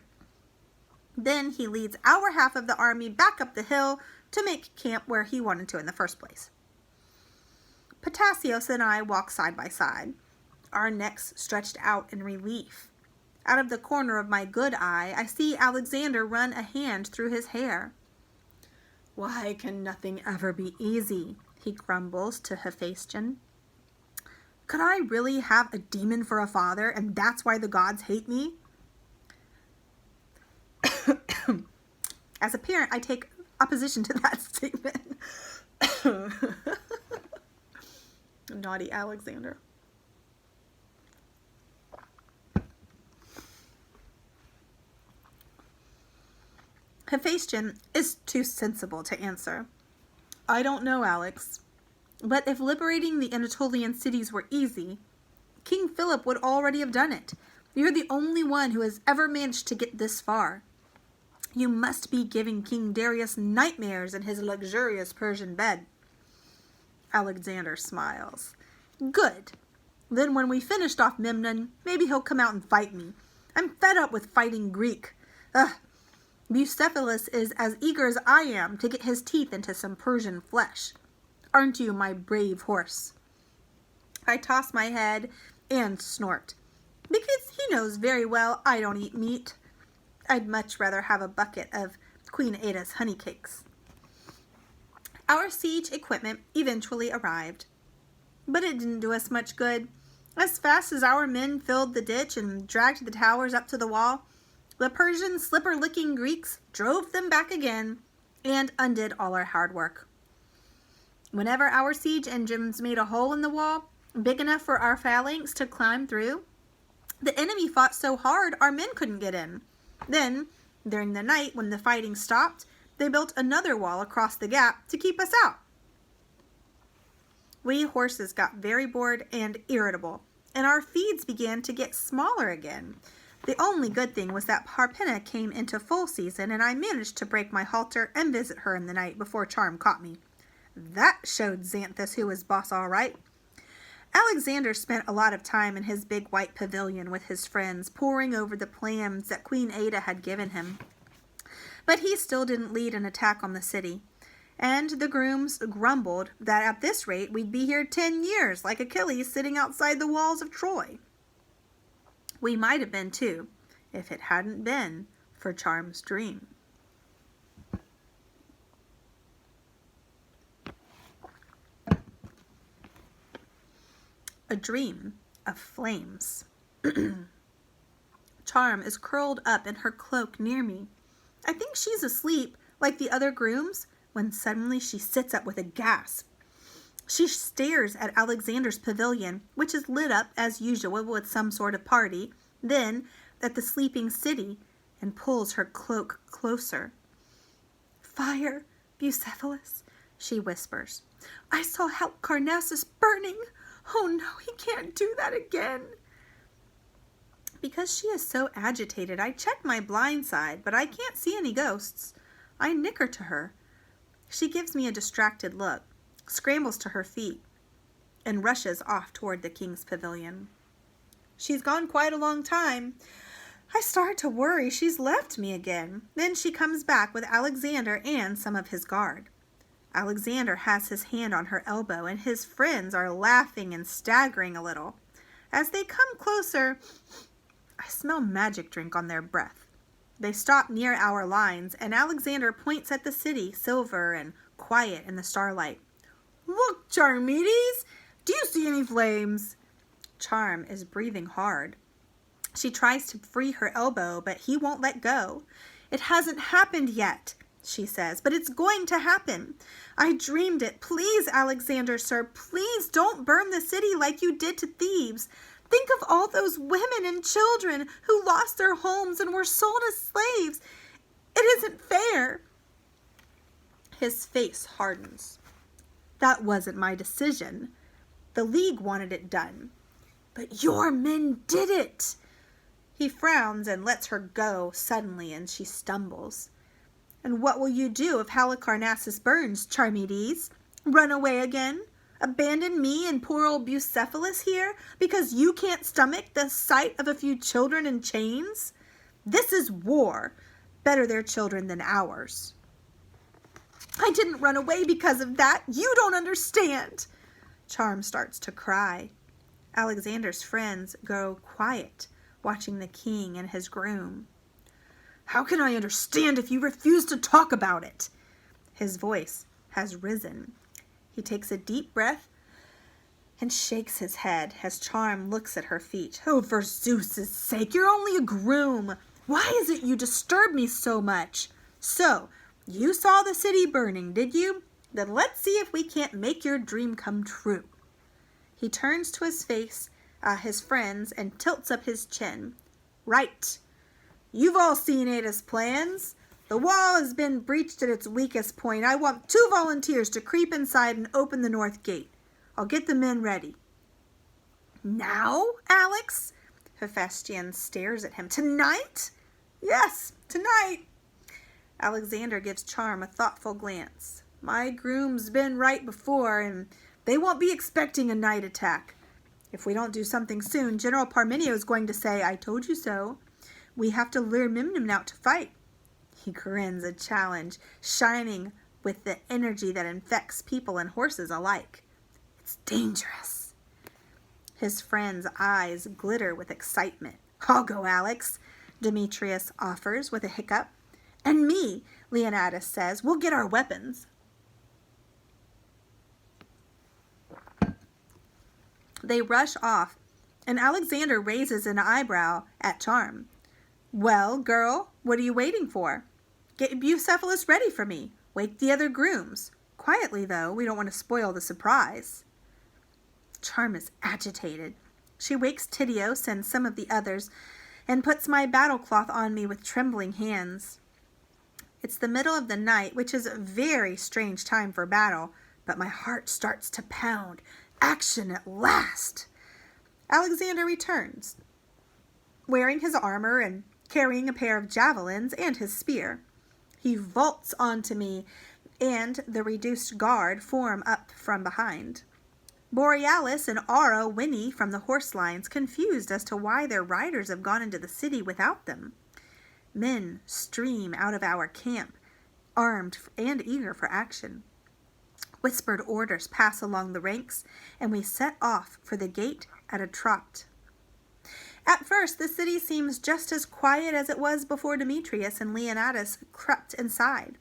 Then he leads our half of the army back up the hill to make camp where he wanted to in the first place. Patassios and I walk side by side, our necks stretched out in relief. Out of the corner of my good eye, I see Alexander run a hand through his hair. Why can nothing ever be easy? He grumbles to Hephaestion. Could I really have a demon for a father, and that's why the gods hate me? As a parent, I take opposition to that statement. Naughty Alexander. Hephaestion is too sensible to answer. I don't know, Alex, but if liberating the Anatolian cities were easy, King Philip would already have done it. You're the only one who has ever managed to get this far. You must be giving King Darius nightmares in his luxurious Persian bed. Alexander smiles. Good. Then when we finished off Memnon, maybe he'll come out and fight me. I'm fed up with fighting Greek. Ugh. Bucephalus is as eager as I am to get his teeth into some Persian flesh. Aren't you, my brave horse? I toss my head and snort, because he knows very well I don't eat meat. I'd much rather have a bucket of Queen Ada's honey cakes. Our siege equipment eventually arrived, but it didn't do us much good. As fast as our men filled the ditch and dragged the towers up to the wall, the Persian slipper-licking Greeks drove them back again and undid all our hard work. Whenever our siege engines made a hole in the wall, big enough for our phalanx to climb through, the enemy fought so hard our men couldn't get in. Then, during the night when the fighting stopped, they built another wall across the gap to keep us out. We horses got very bored and irritable, and our feeds began to get smaller again. The only good thing was that Harpina came into full season, and I managed to break my halter and visit her in the night before Charm caught me. That showed Xanthus who was boss all right. Alexander spent a lot of time in his big white pavilion with his friends, poring over the plans that Queen Ada had given him. But he still didn't lead an attack on the city, and the grooms grumbled that at this rate we'd be here 10 years, like Achilles sitting outside the walls of Troy. We might have been too, if it hadn't been for Charm's dream. A dream of flames. Charm is curled up in her cloak near me. I think she's asleep, like the other grooms, when suddenly she sits up with a gasp. She stares at Alexander's pavilion, which is lit up as usual with some sort of party, then at the sleeping city, and pulls her cloak closer. Fire, Bucephalus, she whispers. I saw Halicarnassus burning. Oh no, he can't do that again. Because she is so agitated, I check my blind side, but I can't see any ghosts. I nicker to her. She gives me a distracted look, scrambles to her feet, and rushes off toward the king's pavilion. She's gone quite a long time. I start to worry she's left me again. Then she comes back with Alexander and some of his guard. Alexander has his hand on her elbow, and his friends are laughing and staggering a little. As they come closer, I smell magic drink on their breath. They stop near our lines, and Alexander points at the city, silver and quiet in the starlight. "Look, Charmides! Do you see any flames?" Charm is breathing hard. She tries to free her elbow, but he won't let go. "It hasn't happened yet," she says, "but it's going to happen. I dreamed it. Please, Alexander, sir, please don't burn the city like you did to Thebes. Think of all those women and children who lost their homes and were sold as slaves. It isn't fair." His face hardens. "That wasn't my decision. The League wanted it done." "But your men did it." He frowns and lets her go suddenly, and she stumbles. "And what will you do if Halicarnassus burns, Charmides? Run away again? Abandon me and poor old Bucephalus here because you can't stomach the sight of a few children in chains? This is war. Better their children than ours." "I didn't run away because of that. You don't understand." Charm starts to cry. Alexander's friends go quiet, watching the king and his groom. "How can I understand if you refuse to talk about it?" His voice has risen. He takes a deep breath and shakes his head as Charm looks at her feet. "Oh, for Zeus's sake, you're only a groom. Why is it you disturb me so much? So, you saw the city burning, did you? Then let's see if we can't make your dream come true." He turns to his friends, and tilts up his chin. "Right. You've all seen Ada's plans. The wall has been breached at its weakest point. I want 2 volunteers to creep inside and open the north gate. I'll get the men ready." "Now, Alex?" Hephaestion stares at him. "Tonight?" "Yes, tonight." Alexander gives Charm a thoughtful glance. "My groom's been right before, and they won't be expecting a night attack. If we don't do something soon, General Parmenio is going to say, 'I told you so.' We have to lure Memnon out to fight." He grins a challenge, shining with the energy that infects people and horses alike. "It's dangerous." His friend's eyes glitter with excitement. "I'll go, Alex," Demetrius offers with a hiccup. "And me," Leonidas says. "We'll get our weapons." They rush off, and Alexander raises an eyebrow at Charm. "Well, girl, what are you waiting for? Get Bucephalus ready for me. Wake the other grooms. Quietly, though. We don't want to spoil the surprise." Charm is agitated. She wakes Tityos and some of the others and puts my battle cloth on me with trembling hands. It's the middle of the night, which is a very strange time for battle, but my heart starts to pound. Action at last! Alexander returns, wearing his armor and carrying a pair of javelins and his spear. He vaults onto me, and the reduced guard form up from behind. Borealis and Aura whinny from the horse lines, confused as to why their riders have gone into the city without them. Men stream out of our camp, armed and eager for action. Whispered orders pass along the ranks, and we set off for the gate at a trot. At first, the city seems just as quiet as it was before Demetrius and Leonidas crept inside.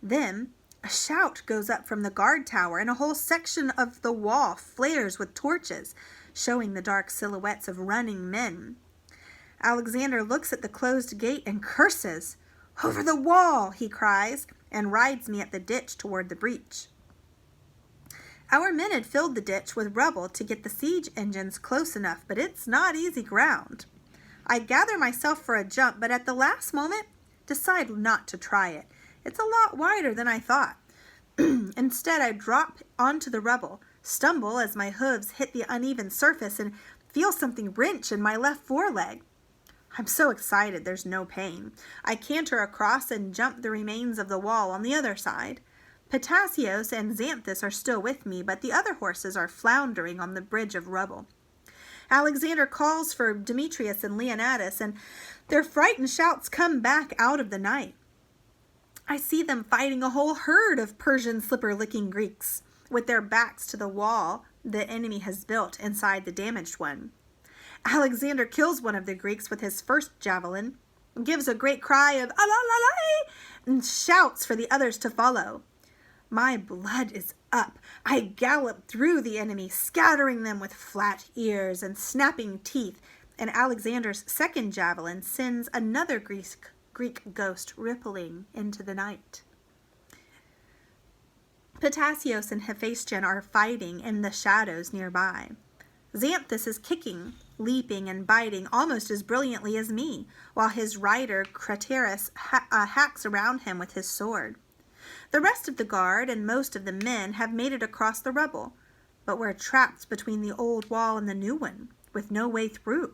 Then, a shout goes up from the guard tower, and a whole section of the wall flares with torches, showing the dark silhouettes of running men. Alexander looks at the closed gate and curses. "Over the wall!" he cries, and rides me up the ditch toward the breach. Our men had filled the ditch with rubble to get the siege engines close enough, but it's not easy ground. I gather myself for a jump, but at the last moment decide not to try it. It's a lot wider than I thought. Instead, I drop onto the rubble, stumble as my hooves hit the uneven surface, and feel something wrench in my left foreleg. I'm so excited there's no pain. I canter across and jump the remains of the wall on the other side. Ptasios and Xanthus are still with me, but the other horses are floundering on the bridge of rubble. Alexander calls for Demetrius and Leonidas, and their frightened shouts come back out of the night. I see them fighting a whole herd of Persian slipper-licking Greeks, with their backs to the wall the enemy has built inside the damaged one. Alexander kills one of the Greeks with his first javelin, gives a great cry of "Alalai!" and shouts for the others to follow. My blood is up. I gallop through the enemy, scattering them with flat ears and snapping teeth, and Alexander's second javelin sends another Greek ghost rippling into the night. Ptasios and Hephaestion are fighting in the shadows nearby. Xanthus is kicking, leaping, and biting almost as brilliantly as me, while his rider Craterus hacks around him with his sword. The rest of the guard and most of the men have made it across the rubble, but we're trapped between the old wall and the new one, with no way through.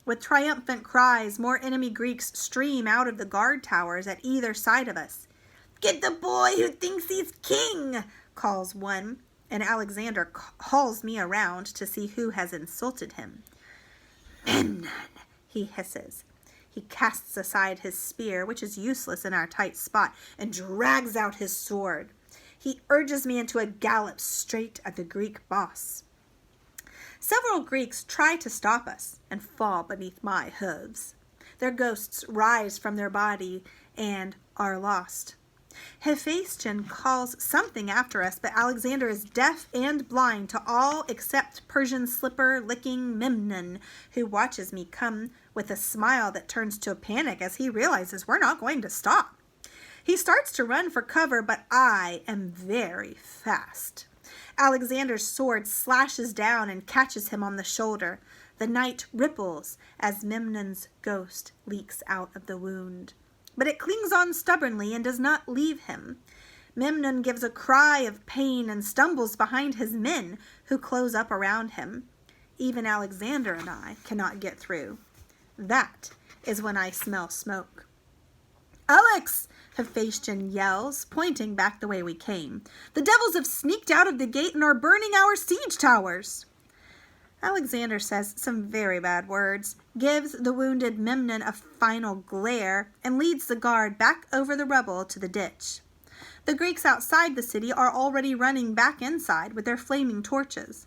With triumphant cries, more enemy Greeks stream out of the guard towers at either side of us. "Get the boy who thinks he's king," calls one, and Alexander hauls me around to see who has insulted him. "Memnon," he hisses. He casts aside his spear, which is useless in our tight spot, and drags out his sword. He urges me into a gallop straight at the Greek boss. Several Greeks try to stop us and fall beneath my hooves. Their ghosts rise from their body and are lost. Hephaestion calls something after us, but Alexander is deaf and blind to all except Persian slipper-licking Memnon, who watches me come with a smile that turns to a panic as he realizes we're not going to stop. He starts to run for cover, but I am very fast. Alexander's sword slashes down and catches him on the shoulder. The night ripples as Memnon's ghost leaks out of the wound. But it clings on stubbornly and does not leave him. Memnon gives a cry of pain and stumbles behind his men, who close up around him. Even Alexander and I cannot get through. That is when I smell smoke. "Alex!" Hephaestion yells, pointing back the way we came. "The devils have sneaked out of the gate and are burning our siege towers." Alexander says some very bad words, gives the wounded Memnon a final glare, and leads the guard back over the rubble to the ditch. The Greeks outside the city are already running back inside with their flaming torches.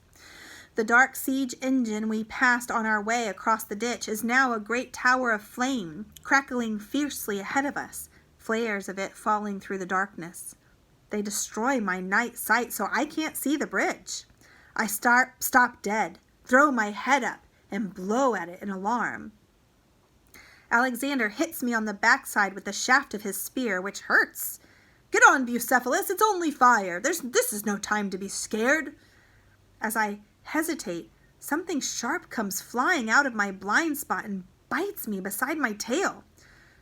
The dark siege engine we passed on our way across the ditch is now a great tower of flame, crackling fiercely ahead of us, flares of it falling through the darkness. They destroy my night sight so I can't see the bridge. I stop dead, throw my head up, and blow at it in alarm. Alexander hits me on the backside with the shaft of his spear, which hurts. "Get on, Bucephalus, it's only fire. This is no time to be scared." As I hesitate, something sharp comes flying out of my blind spot and bites me beside my tail.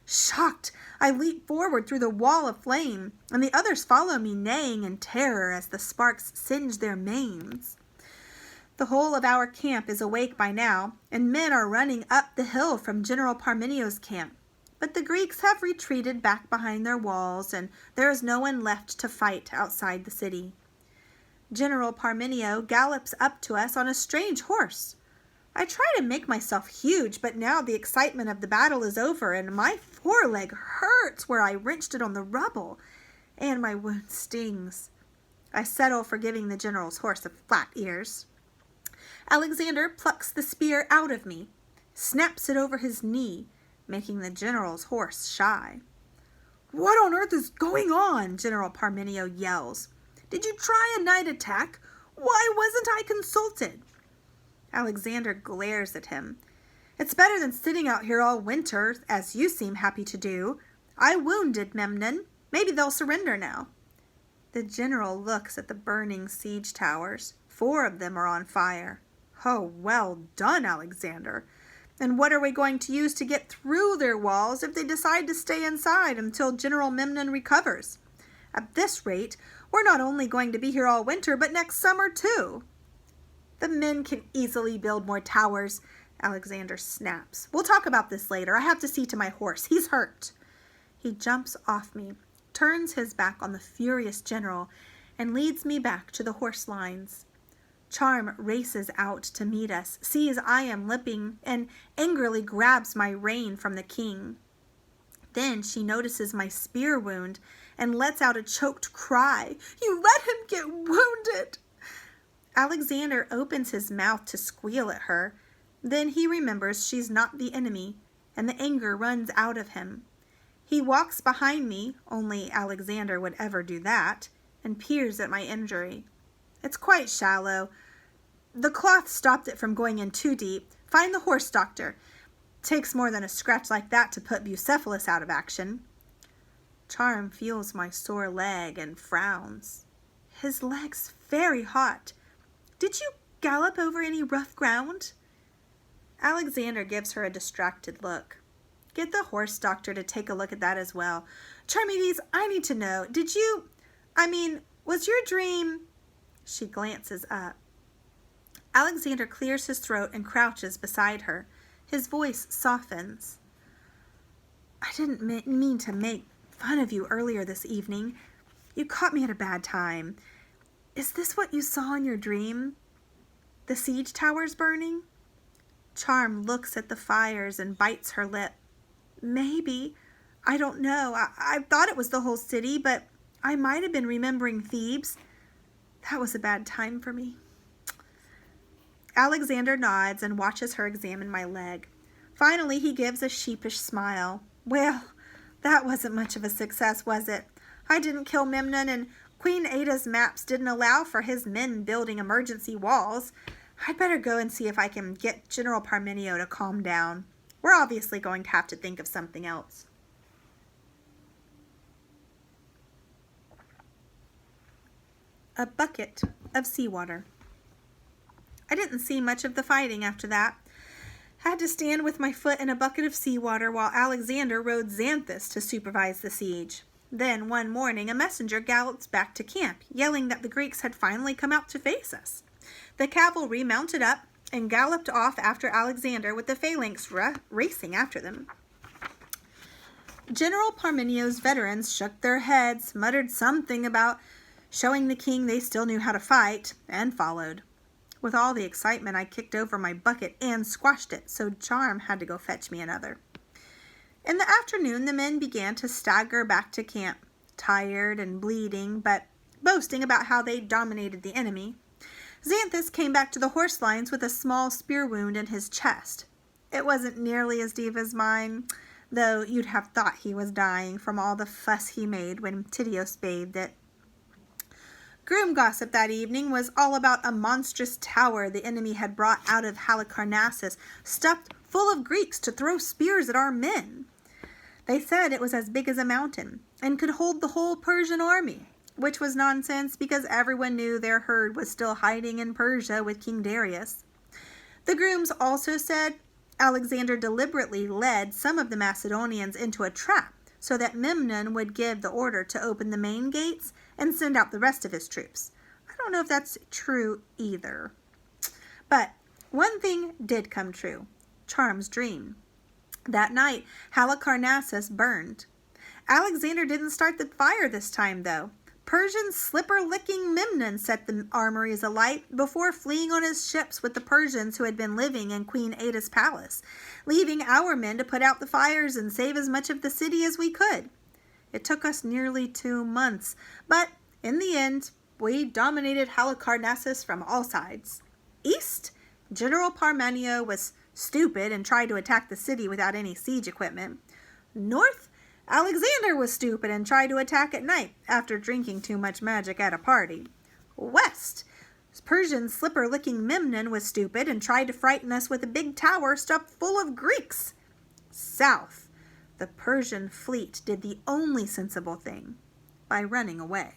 Shocked, I leap forward through the wall of flame, and the others follow me, neighing in terror as the sparks singe their manes. The whole of our camp is awake by now, and men are running up the hill from General Parmenio's camp. But the Greeks have retreated back behind their walls, and there is no one left to fight outside the city. General Parmenio gallops up to us on a strange horse. I try to make myself huge, but now the excitement of the battle is over, and my foreleg hurts where I wrenched it on the rubble, and my wound stings. I settle for giving the general's horse a flat ears. Alexander plucks the spear out of me, snaps it over his knee, making the general's horse shy. "What on earth is going on?" General Parmenio yells. "Did you try a night attack? Why wasn't I consulted?" Alexander glares at him. "It's better than sitting out here all winter, as you seem happy to do. I wounded Memnon. Maybe they'll surrender now." The general looks at the burning siege towers. 4 of them are on fire. "Oh, well done, Alexander. And what are we going to use to get through their walls if they decide to stay inside until General Memnon recovers? At this rate, we're not only going to be here all winter, but next summer too." "The men can easily build more towers," Alexander snaps. "We'll talk about this later. I have to see to my horse. He's hurt." He jumps off me, turns his back on the furious general, and leads me back to the horse lines. Charm races out to meet us, sees I am limping, and angrily grabs my rein from the king. Then she notices my spear wound and lets out a choked cry. "You let him get wounded!" Alexander opens his mouth to squeal at her. Then he remembers she's not the enemy, and the anger runs out of him. He walks behind me, only Alexander would ever do that, and peers at my injury. It's quite shallow. The cloth stopped it from going in too deep. Find the horse doctor. Takes more than a scratch like that to put Bucephalus out of action. Charm feels my sore leg and frowns. His leg's very hot. Did you gallop over any rough ground? Alexander gives her a distracted look. Get the horse doctor to take a look at that as well. Charmides, I need to know, was your dream... She glances up. Alexander clears his throat and crouches beside her. His voice softens. I didn't mean to make fun of you earlier this evening. You caught me at a bad time. Is this what you saw in your dream? The siege towers burning? Charm looks at the fires and bites her lip. Maybe. I don't know. I thought it was the whole city, but I might have been remembering Thebes. That was a bad time for me. Alexander nods and watches her examine my leg. Finally, he gives a sheepish smile. Well, that wasn't much of a success, was it? I didn't kill Memnon, and Queen Ada's maps didn't allow for his men building emergency walls. I'd better go and see if I can get General Parmenio to calm down. We're obviously going to have to think of something else. A bucket of seawater. I didn't see much of the fighting after that. Had to stand with my foot in a bucket of seawater while Alexander rode Xanthus to supervise the siege. Then, one morning, a messenger galloped back to camp, yelling that the Greeks had finally come out to face us. The cavalry mounted up and galloped off after Alexander with the phalanx racing after them. General Parmenio's veterans shook their heads, muttered something about showing the king they still knew how to fight, and followed. With all the excitement, I kicked over my bucket and squashed it, so Charm had to go fetch me another. In the afternoon, the men began to stagger back to camp, tired and bleeding, but boasting about how they dominated the enemy. Xanthus came back to the horse lines with a small spear wound in his chest. It wasn't nearly as deep as mine, though you'd have thought he was dying from all the fuss he made when Tityos bathed it. Groom gossip that evening was all about a monstrous tower the enemy had brought out of Halicarnassus, stuffed full of Greeks to throw spears at our men. They said it was as big as a mountain and could hold the whole Persian army, which was nonsense because everyone knew their herd was still hiding in Persia with King Darius. The grooms also said Alexander deliberately led some of the Macedonians into a trap so that Memnon would give the order to open the main gates and send out the rest of his troops. I don't know if that's true either. But one thing did come true. Charm's dream. That night, Halicarnassus burned. Alexander didn't start the fire this time, though. Persian slipper-licking Memnon set the armories alight before fleeing on his ships with the Persians who had been living in Queen Ada's palace, leaving our men to put out the fires and save as much of the city as we could. It took us nearly 2 months, but in the end, we dominated Halicarnassus from all sides. East, General Parmenio was stupid and tried to attack the city without any siege equipment. North, Alexander was stupid and tried to attack at night after drinking too much magic at a party. West, Persian slipper-licking Memnon was stupid and tried to frighten us with a big tower stuffed full of Greeks. South, the Persian fleet did the only sensible thing by running away.